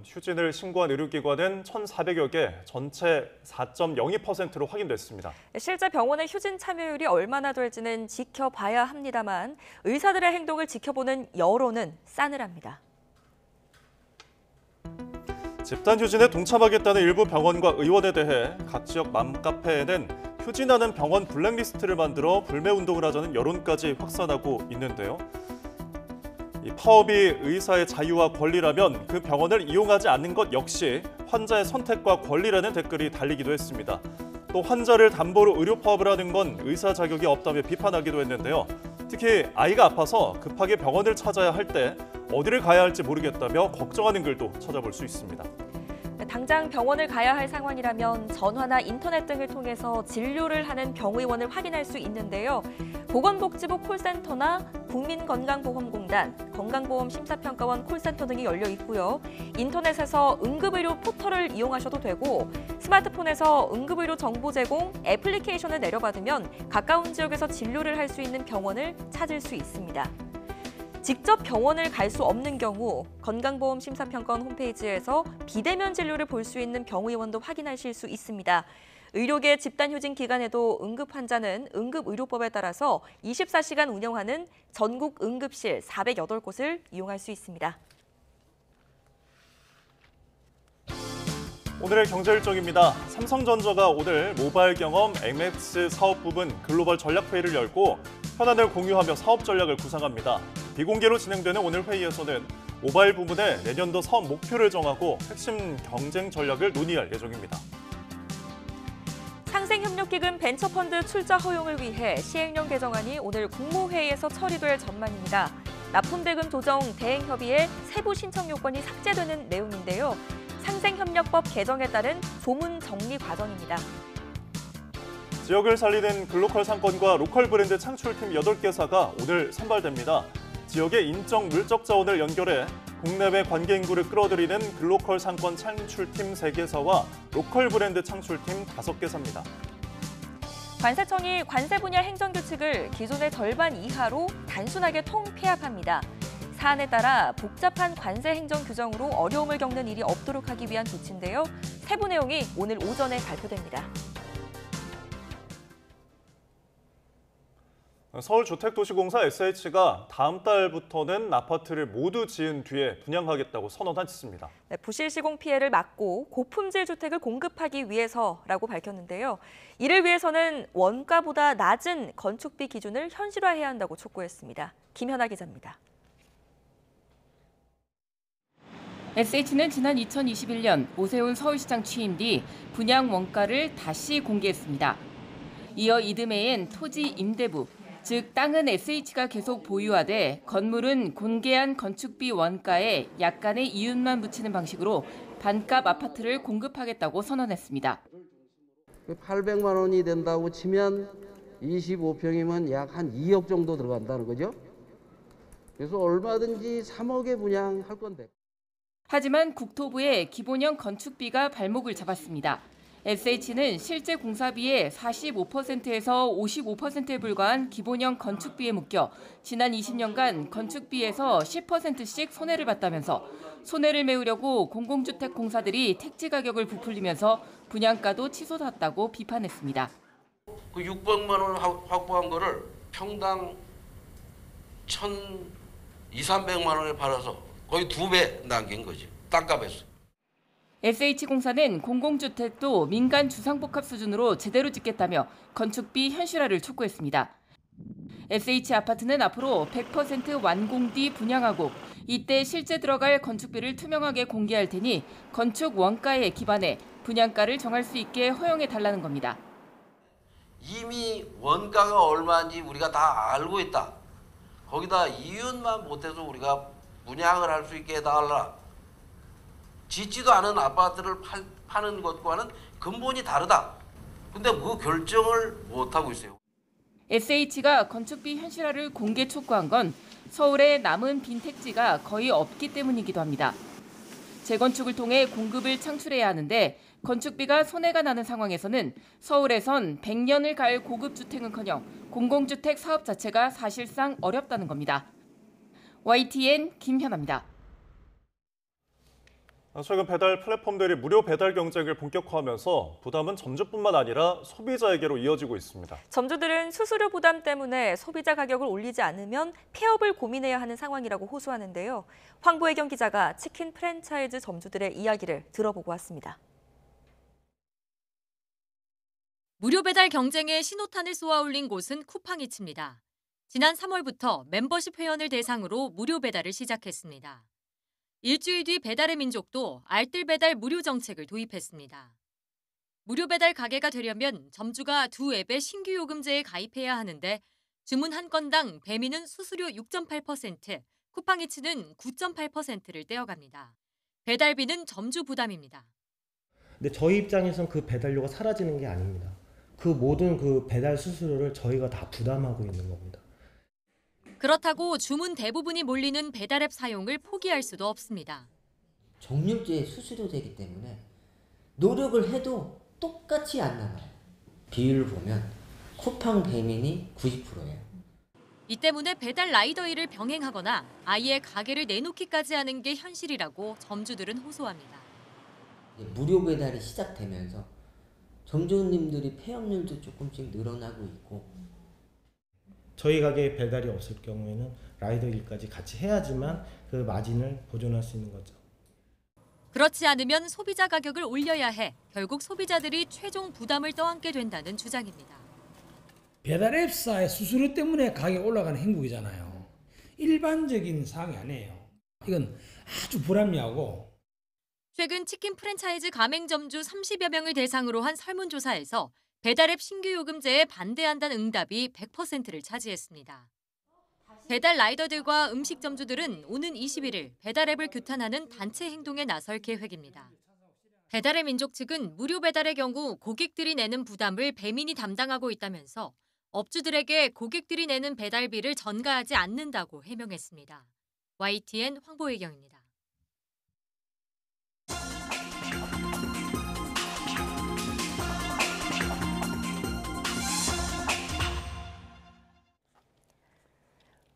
휴진을 신고한 의료기관은 1,400여 개, 전체 4.02%로 확인됐습니다.
실제 병원의 휴진 참여율이 얼마나 될지는 지켜봐야 합니다만 의사들의 행동을 지켜보는 여론은 싸늘합니다.
집단 휴진에 동참하겠다는 일부 병원과 의원에 대해 각 지역 맘카페에는 휴진하는 병원 블랙리스트를 만들어 불매운동을 하자는 여론까지 확산하고 있는데요. 이 파업이 의사의 자유와 권리라면 그 병원을 이용하지 않는 것 역시 환자의 선택과 권리라는 댓글이 달리기도 했습니다. 또 환자를 담보로 의료 파업을 하는 건 의사 자격이 없다며 비판하기도 했는데요. 특히 아이가 아파서 급하게 병원을 찾아야 할 때 어디를 가야 할지 모르겠다며 걱정하는 글도 찾아볼 수 있습니다.
당장 병원을 가야 할 상황이라면 전화나 인터넷 등을 통해서 진료를 하는 병의원을 확인할 수 있는데요. 보건복지부 콜센터나 국민건강보험공단, 건강보험심사평가원 콜센터 등이 열려 있고요. 인터넷에서 응급의료 포털을 이용하셔도 되고 스마트폰에서 응급의료 정보 제공 애플리케이션을 내려받으면 가까운 지역에서 진료를 할 수 있는 병원을 찾을 수 있습니다. 직접 병원을 갈 수 없는 경우 건강보험심사평가원 홈페이지에서 비대면 진료를 볼 수 있는 병의원도 확인하실 수 있습니다. 의료계 집단휴진 기간에도 응급환자는 응급의료법에 따라서 24시간 운영하는 전국 응급실 408곳을 이용할 수 있습니다.
오늘의 경제 일정입니다. 삼성전자가 오늘 모바일 경험 MX 사업 부분 글로벌 전략회의를 열고 현안을 공유하며 사업 전략을 구상합니다. 비공개로 진행되는 오늘 회의에서는 모바일 부문의 내년도 사업 목표를 정하고 핵심 경쟁 전략을 논의할 예정입니다.
상생협력기금 벤처펀드 출자 허용을 위해 시행령 개정안이 오늘 국무회의에서 처리될 전망입니다. 납품대금 조정 대행협의회 세부 신청 요건이 삭제되는 내용인데요. 상생협력법 개정에 따른 조문 정리 과정입니다.
지역을 살리는 글로컬 상권과 로컬 브랜드 창출팀 8개사가 오늘 선발됩니다. 지역의 인적 물적 자원을 연결해 국내외 관계 인구를 끌어들이는 글로컬 상권 창출팀 3개사와 로컬 브랜드 창출팀 5개사입니다.
관세청이 관세 분야 행정규칙을 기존의 절반 이하로 단순하게 통폐합합니다. 사안에 따라 복잡한 관세 행정 규정으로 어려움을 겪는 일이 없도록 하기 위한 조치인데요. 세부 내용이 오늘 오전에 발표됩니다.
서울주택도시공사 SH가 다음 달부터는 아파트를 모두 지은 뒤에 분양하겠다고 선언했습니다.
네, 부실 시공 피해를 막고 고품질 주택을 공급하기 위해서라고 밝혔는데요. 이를 위해서는 원가보다 낮은 건축비 기준을 현실화해야 한다고 촉구했습니다. 김현아 기자입니다.
SH는 지난 2021년 오세훈 서울시장 취임 뒤 분양 원가를 다시 공개했습니다. 이어 이듬해엔 토지 임대부, 즉 땅은 SH가 계속 보유하되 건물은 공개한 건축비 원가에 약간의 이윤만 붙이는 방식으로 반값 아파트를 공급하겠다고 선언했습니다.
800만 원이 된다고 치면 25평이면 약 한 2억 정도 들어간다는 거죠. 그래서 얼마든지 3억에 분양할 건데.
하지만 국토부의 기본형 건축비가 발목을 잡았습니다. SH는 실제 공사비의 45%에서 55%에 불과한 기본형 건축비에 묶여 지난 20년간 건축비에서 10%씩 손해를 봤다면서 손해를 메우려고 공공주택 공사들이 택지 가격을 부풀리면서 분양가도 치솟았다고 비판했습니다.
그 600만 원 확보한 거를 평당 1,200~300만 원에 팔아서 거의 2배 남긴 거지, 땅값에서.
SH공사는 공공주택도 민간 주상복합 수준으로 제대로 짓겠다며 건축비 현실화를 촉구했습니다. SH아파트는 앞으로 100% 완공 뒤 분양하고 이때 실제 들어갈 건축비를 투명하게 공개할 테니 건축 원가에 기반해 분양가를 정할 수 있게 허용해달라는 겁니다.
이미 원가가 얼마인지 우리가 다 알고 있다. 거기다 이윤만 못해서 우리가 분양을 할 수 있게 해달라. 짓지도 않은 아파트를 파는 것과는 근본이 다르다. 근데 그 결정을 못하고 있어요.
SH가 건축비 현실화를 공개 촉구한 건 서울에 남은 빈 택지가 거의 없기 때문이기도 합니다. 재건축을 통해 공급을 창출해야 하는데 건축비가 손해가 나는 상황에서는 서울에선 100년을 갈 고급주택은커녕 공공주택 사업 자체가 사실상 어렵다는 겁니다. YTN 김현아입니다.
최근 배달 플랫폼들이 무료 배달 경쟁을 본격화하면서 부담은 점주뿐만 아니라 소비자에게로 이어지고 있습니다.
점주들은 수수료 부담 때문에 소비자 가격을 올리지 않으면 폐업을 고민해야 하는 상황이라고 호소하는데요. 황보혜경 기자가 치킨 프랜차이즈 점주들의 이야기를 들어보고 왔습니다.
무료 배달 경쟁에 신호탄을 쏘아올린 곳은 쿠팡이츠입니다. 지난 3월부터 멤버십 회원을 대상으로 무료 배달을 시작했습니다. 일주일 뒤 배달의 민족도 알뜰 배달 무료 정책을 도입했습니다. 무료 배달 가게가 되려면 점주가 두 앱의 신규 요금제에 가입해야 하는데 주문 한 건당 배민은 수수료 6.8%, 쿠팡이츠는 9.8%를 떼어갑니다. 배달비는 점주 부담입니다.
근데 저희 입장에선 그 배달료가 사라지는 게 아닙니다. 그 모든 그 배달 수수료를 저희가 다 부담하고 있는 겁니다.
그렇다고 주문 대부분이 몰리는 배달앱 사용을 포기할 수도 없습니다.
정육제의 수수료제이기 때문에 노력을 해도 똑같이 안 남아요. 비율을 보면 쿠팡 배민이 90%예요.
이 때문에 배달 라이더 일을 병행하거나 아예 가게를 내놓기까지 하는 게 현실이라고 점주들은 호소합니다.
무료 배달이 시작되면서 점주님들이 폐업률도 조금씩 늘어나고 있고,
저희 가게에 배달이 없을 경우에는 라이더 일까지 같이 해야지만 그 마진을 보존할 수 있는 거죠.
그렇지 않으면 소비자 가격을 올려야 해 결국 소비자들이 최종 부담을 떠안게 된다는 주장입니다.
배달 앱사의 수수료 때문에 가격이 올라가는 행국이잖아요. 일반적인 사항이 아니에요. 이건 아주 불합리하고.
최근 치킨 프랜차이즈 가맹점주 30여 명을 대상으로 한 설문조사에서 배달앱 신규 요금제에 반대한다는 응답이 100%를 차지했습니다. 배달 라이더들과 음식점주들은 오는 21일 배달앱을 규탄하는 단체 행동에 나설 계획입니다. 배달의 민족 측은 무료 배달의 경우 고객들이 내는 부담을 배민이 담당하고 있다면서 업주들에게 고객들이 내는 배달비를 전가하지 않는다고 해명했습니다. YTN 황보혜경입니다.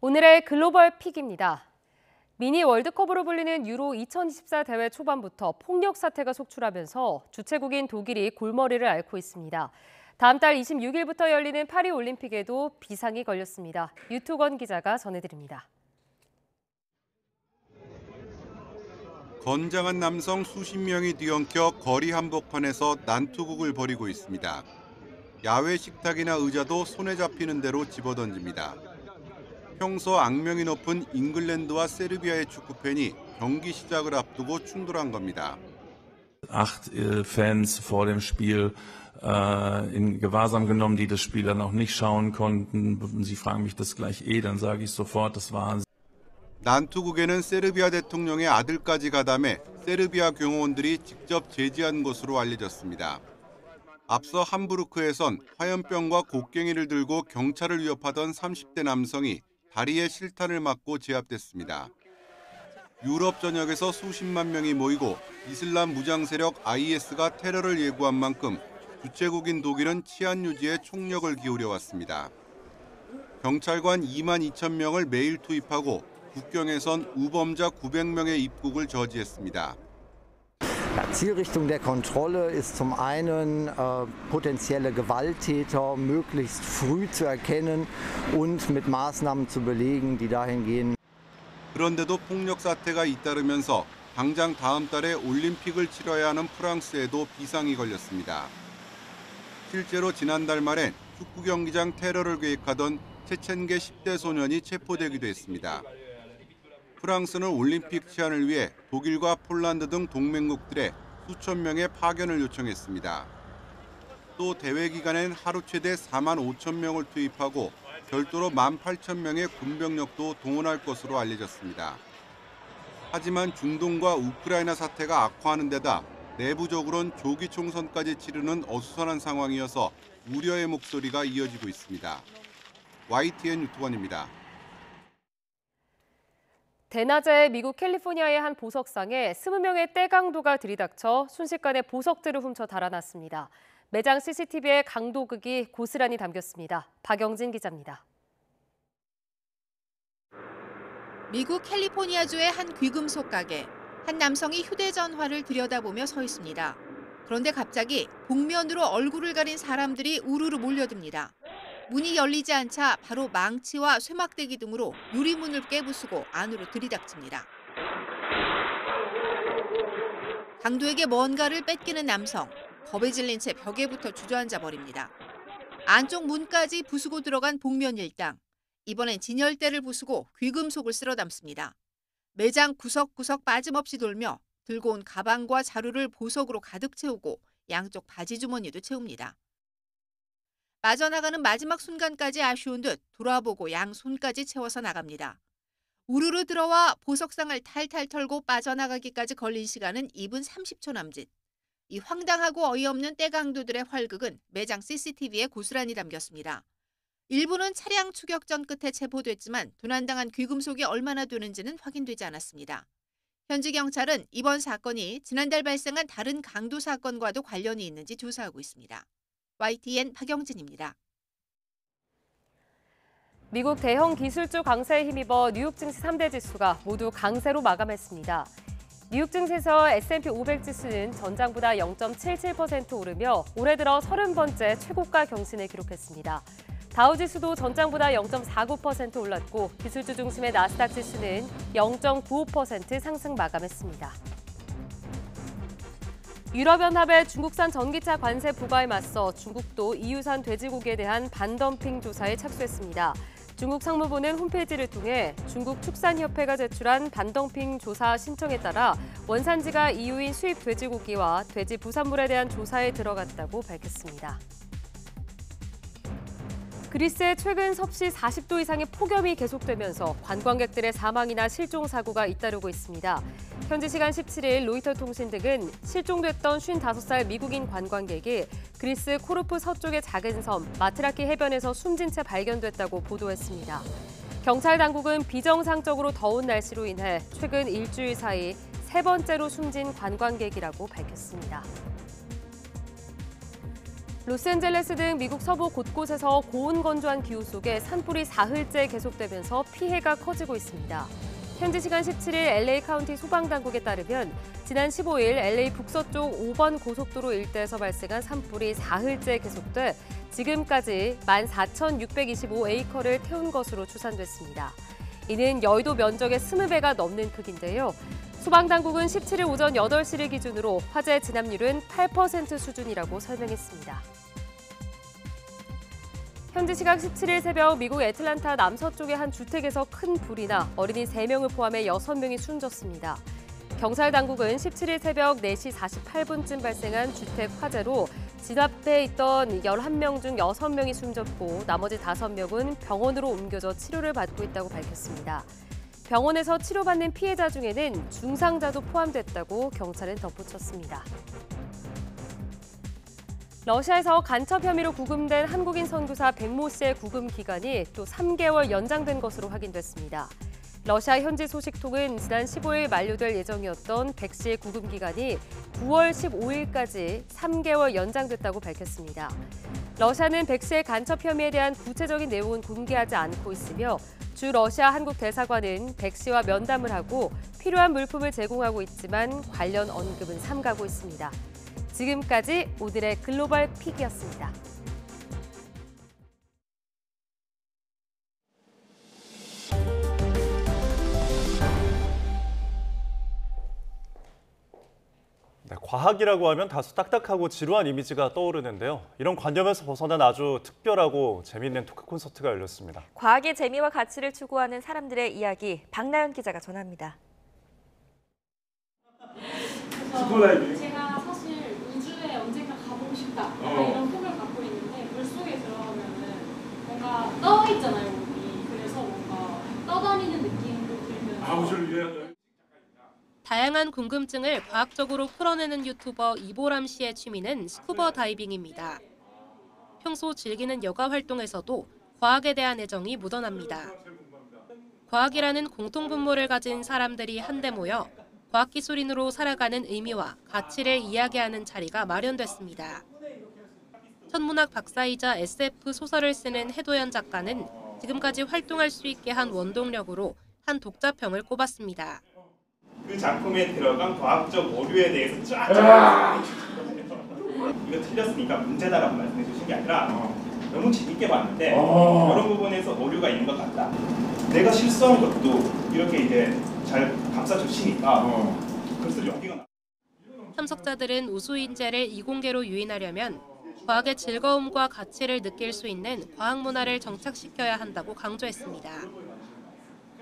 오늘의 글로벌 픽입니다. 미니 월드컵으로 불리는 유로 2024 대회 초반부터 폭력 사태가 속출하면서 주최국인 독일이 골머리를 앓고 있습니다. 다음 달 26일부터 열리는 파리 올림픽에도 비상이 걸렸습니다. 유투건 기자가 전해드립니다.
건장한 남성 수십 명이 뒤엉켜 거리 한복판에서 난투극을 벌이고 있습니다. 야외 식탁이나 의자도 손에 잡히는 대로 집어던집니다. 평소 악명이 높은 잉글랜드와 세르비아의 축구팬이 경기 시작을 앞두고 충돌한 겁니다.
8 Fans vor dem Spiel in Gewahrsam genommen, die das Spiel dann auch nicht schauen konnten. Sie fragen mich das gleich dann sage ich sofort, das waren.
난투극에는 세르비아 대통령의 아들까지 가담해 세르비아 경호원들이 직접 제지한 것으로 알려졌습니다. 앞서 함부르크에선 화염병과 곡괭이를 들고 경찰을 위협하던 30대 남성이 다리에 실탄을 맞고 제압됐습니다. 유럽 전역에서 수십만 명이 모이고 이슬람 무장 세력 IS가 테러를 예고한 만큼 주최국인 독일은 치안 유지에 총력을 기울여 왔습니다. 경찰관 2만 2천 명을 매일 투입하고 국경에선 우범자 900명의 입국을 저지했습니다.
Zielrichtung der Kontrolle ist zum einen, potenzielle Gewalttäter möglichst früh zu erkennen und mit Maßnahmen zu belegen, die dahin gehen.
그런데도 폭력 사태가 잇따르면서 당장 다음 달에 올림픽을 치러야 하는 프랑스에도 비상이 걸렸습니다. 실제로 지난달 말엔 축구 경기장 테러를 계획하던 체첸계 10대 소년이 체포되기도 했습니다. 프랑스는 올림픽 치안을 위해 독일과 폴란드 등 동맹국들의 수천 명의 파견을 요청했습니다. 또 대회 기간엔 하루 최대 4만 5천 명을 투입하고 별도로 1만 8천 명의 군병력도 동원할 것으로 알려졌습니다. 하지만 중동과 우크라이나 사태가 악화하는 데다 내부적으론 조기 총선까지 치르는 어수선한 상황이어서 우려의 목소리가 이어지고 있습니다. YTN 유튜버입니다.
대낮에 미국 캘리포니아의 한 보석상에 20명의 떼강도가 들이닥쳐 순식간에 보석들을 훔쳐 달아났습니다. 매장 CCTV에 강도극이 고스란히 담겼습니다. 박영진 기자입니다.
미국 캘리포니아주의 한 귀금속 가게.
한 남성이 휴대전화를 들여다보며 서 있습니다. 그런데 갑자기 복면으로 얼굴을 가린 사람들이 우르르 몰려듭니다. 문이 열리지 않자 바로 망치와 쇠막대기 등으로 유리문을 깨부수고 안으로 들이닥칩니다. 강도에게 뭔가를 뺏기는 남성, 겁에 질린 채 벽에부터 주저앉아 버립니다. 안쪽 문까지 부수고 들어간 복면 일당. 이번엔 진열대를 부수고 귀금속을 쓸어 담습니다. 매장 구석구석 빠짐없이 돌며 들고 온 가방과 자루를 보석으로 가득 채우고 양쪽 바지 주머니도 채웁니다. 빠져나가는 마지막 순간까지 아쉬운 듯 돌아보고 양손까지 채워서 나갑니다. 우르르 들어와 보석상을 탈탈 털고 빠져나가기까지 걸린 시간은 2분 30초 남짓. 이 황당하고 어이없는 떼강도들의 활극은 매장 CCTV에 고스란히 담겼습니다. 일부는 차량 추격전 끝에 체포됐지만 도난당한 귀금속이 얼마나 되는지는 확인되지 않았습니다. 현지 경찰은 이번 사건이 지난달 발생한 다른 강도 사건과도 관련이 있는지 조사하고 있습니다. YTN 박영진입니다.
미국 대형 기술주 강세에 힘입어 뉴욕 증시 3대 지수가 모두 강세로 마감했습니다. 뉴욕 증시에서 S&P 500 지수는 전장보다 0.77% 오르며 올해 들어 30번째 최고가 경신을 기록했습니다. 다우 지수도 전장보다 0.49% 올랐고 기술주 중심의 나스닥 지수는 0.95% 상승 마감했습니다. 유럽연합의 중국산 전기차 관세 부과에 맞서 중국도 EU산 돼지고기에 대한 반덤핑 조사에 착수했습니다. 중국 상무부는 홈페이지를 통해 중국 축산협회가 제출한 반덤핑 조사 신청에 따라 원산지가 EU인 수입 돼지고기와 돼지 부산물에 대한 조사에 들어갔다고 밝혔습니다. 그리스에 최근 섭씨 40도 이상의 폭염이 계속되면서 관광객들의 사망이나 실종 사고가 잇따르고 있습니다. 현지 시간 17일 로이터 통신 등은 실종됐던 55살 미국인 관광객이 그리스 코르프 서쪽의 작은 섬 마트라키 해변에서 숨진 채 발견됐다고 보도했습니다. 경찰 당국은 비정상적으로 더운 날씨로 인해 최근 일주일 사이 3번째로 숨진 관광객이라고 밝혔습니다. 로스앤젤레스 등 미국 서부 곳곳에서 고온 건조한 기후 속에 산불이 사흘째 계속되면서 피해가 커지고 있습니다. 현지 시간 17일 LA 카운티 소방당국에 따르면 지난 15일 LA 북서쪽 5번 고속도로 일대에서 발생한 산불이 사흘째 계속돼 지금까지 14,625에이커를 태운 것으로 추산됐습니다. 이는 여의도 면적의 20배가 넘는 크기인데요. 소방당국은 17일 오전 8시를 기준으로 화재 진압률은 8% 수준이라고 설명했습니다. 현지 시각 17일 새벽 미국 애틀란타 남서쪽의 한 주택에서 큰 불이 나 어린이 3명을 포함해 6명이 숨졌습니다. 경찰 당국은 17일 새벽 4시 48분쯤 발생한 주택 화재로 집 앞에 있던 11명 중 6명이 숨졌고 나머지 5명은 병원으로 옮겨져 치료를 받고 있다고 밝혔습니다. 병원에서 치료받는 피해자 중에는 중상자도 포함됐다고 경찰은 덧붙였습니다. 러시아에서 간첩 혐의로 구금된 한국인 선교사 백모 씨의 구금 기간이 또 3개월 연장된 것으로 확인됐습니다. 러시아 현지 소식통은 지난 15일 만료될 예정이었던 백 씨의 구금 기간이 9월 15일까지 3개월 연장됐다고 밝혔습니다. 러시아는 백 씨의 간첩 혐의에 대한 구체적인 내용은 공개하지 않고 있으며 주 러시아 한국 대사관은 백 씨와 면담을 하고 필요한 물품을 제공하고 있지만 관련 언급은 삼가고 있습니다. 지금까지 오늘의 글로벌 픽이었습니다.
네, 과학이라고 하면 다소 딱딱하고 지루한 이미지가 떠오르는데요. 이런 관념에서 벗어난 아주 특별하고 재미있는 토크 콘서트가 열렸습니다.
과학의 재미와 가치를 추구하는 사람들의 이야기, 박나연 기자가 전합니다.
제가 사실 우주에 언젠가 가보고 싶다 이런 꿈을 갖고 있는데 물속에 들어가면은 뭔가 떠 있잖아요, 몸이. 그래서 뭔가 떠다니는 느낌도 들면서
다양한 궁금증을 과학적으로 풀어내는 유튜버 이보람 씨의 취미는 스쿠버 다이빙입니다. 평소 즐기는 여가 활동에서도 과학에 대한 애정이 묻어납니다. 과학이라는 공통분모를 가진 사람들이 한데 모여 과학기술인으로 살아가는 의미와 가치를 이야기하는 자리가 마련됐습니다. 천문학 박사이자 SF 소설을 쓰는 해도연 작가는 지금까지 활동할 수 있게 한 원동력으로 한 독자평을 꼽았습니다.
그 작품에 들어간 과학적 오류에 대해서 쫙 이거 틀렸으니까 문제다라고 말씀해 주신 게 아니라 너무 재밌게 봤는데 이런 부분에서 오류가 있는 것 같다. 내가 실수한 것도 이렇게 이제 잘 감싸주시니까 글 쓸 용기가 나.
참석자들은 우수 인재를 이공계로 유인하려면 과학의 즐거움과 가치를 느낄 수 있는 과학 문화를 정착시켜야 한다고 강조했습니다.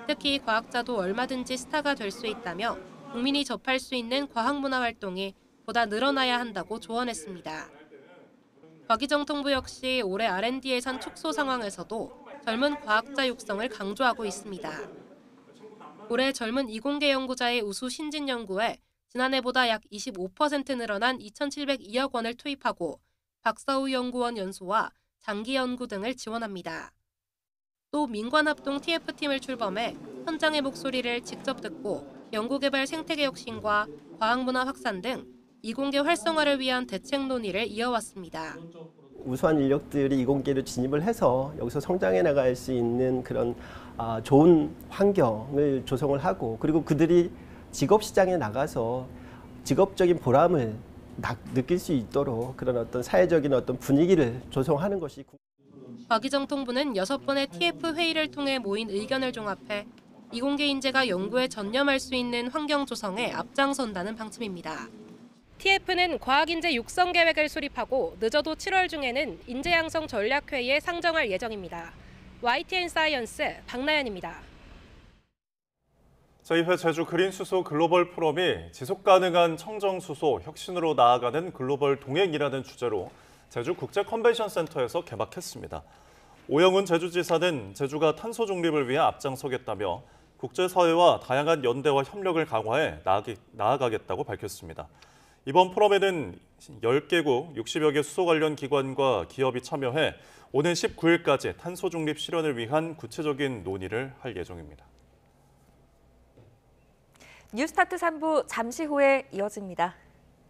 특히 과학자도 얼마든지 스타가 될 수 있다며 국민이 접할 수 있는 과학 문화 활동이 보다 늘어나야 한다고 조언했습니다. 곽희정 통부 역시 올해 R&D 예산 축소 상황에서도 젊은 과학자 육성을 강조하고 있습니다. 올해 젊은 이공계 연구자의 우수 신진 연구에 지난해보다 약 25% 늘어난 2,702억 원을 투입하고 박사후 연구원 연수와 장기 연구 등을 지원합니다. 또 민관합동 TF팀을 출범해 현장의 목소리를 직접 듣고 연구개발 생태계 혁신과 과학문화 확산 등 이공계 활성화를 위한 대책 논의를 이어왔습니다.
우수한 인력들이 이공계로 진입을 해서 여기서 성장해 나갈 수 있는 그런 좋은 환경을 조성을 하고, 그리고 그들이 직업 시장에 나가서 직업적인 보람을 느낄 수 있도록 그런 어떤 사회적인 어떤 분위기를 조성하는 것이.
곽희정 통부는 6번의 TF 회의를 통해 모인 의견을 종합해 이공계 인재가 연구에 전념할 수 있는 환경 조성에 앞장선다는 방침입니다. TF는 과학인재 육성 계획을 수립하고 늦어도 7월 중에는 인재 양성 전략회의에 상정할 예정입니다. YTN 사이언스 박나연입니다.
제2회 제주 그린수소 글로벌 포럼이 지속가능한 청정수소 혁신으로 나아가는 글로벌 동행이라는 주제로 제주 국제 컨벤션 센터에서 개막했습니다. 오영훈 제주지사는 제주가 탄소 중립을 위해 앞장서겠다며 국제사회와 다양한 연대와 협력을 강화해 나아가겠다고 밝혔습니다. 이번 포럼에는 10개국 60여 개 수소 관련 기관과 기업이 참여해 오는 19일까지 탄소 중립 실현을 위한 구체적인 논의를 할 예정입니다.
뉴스타트 3부 잠시 후에 이어집니다.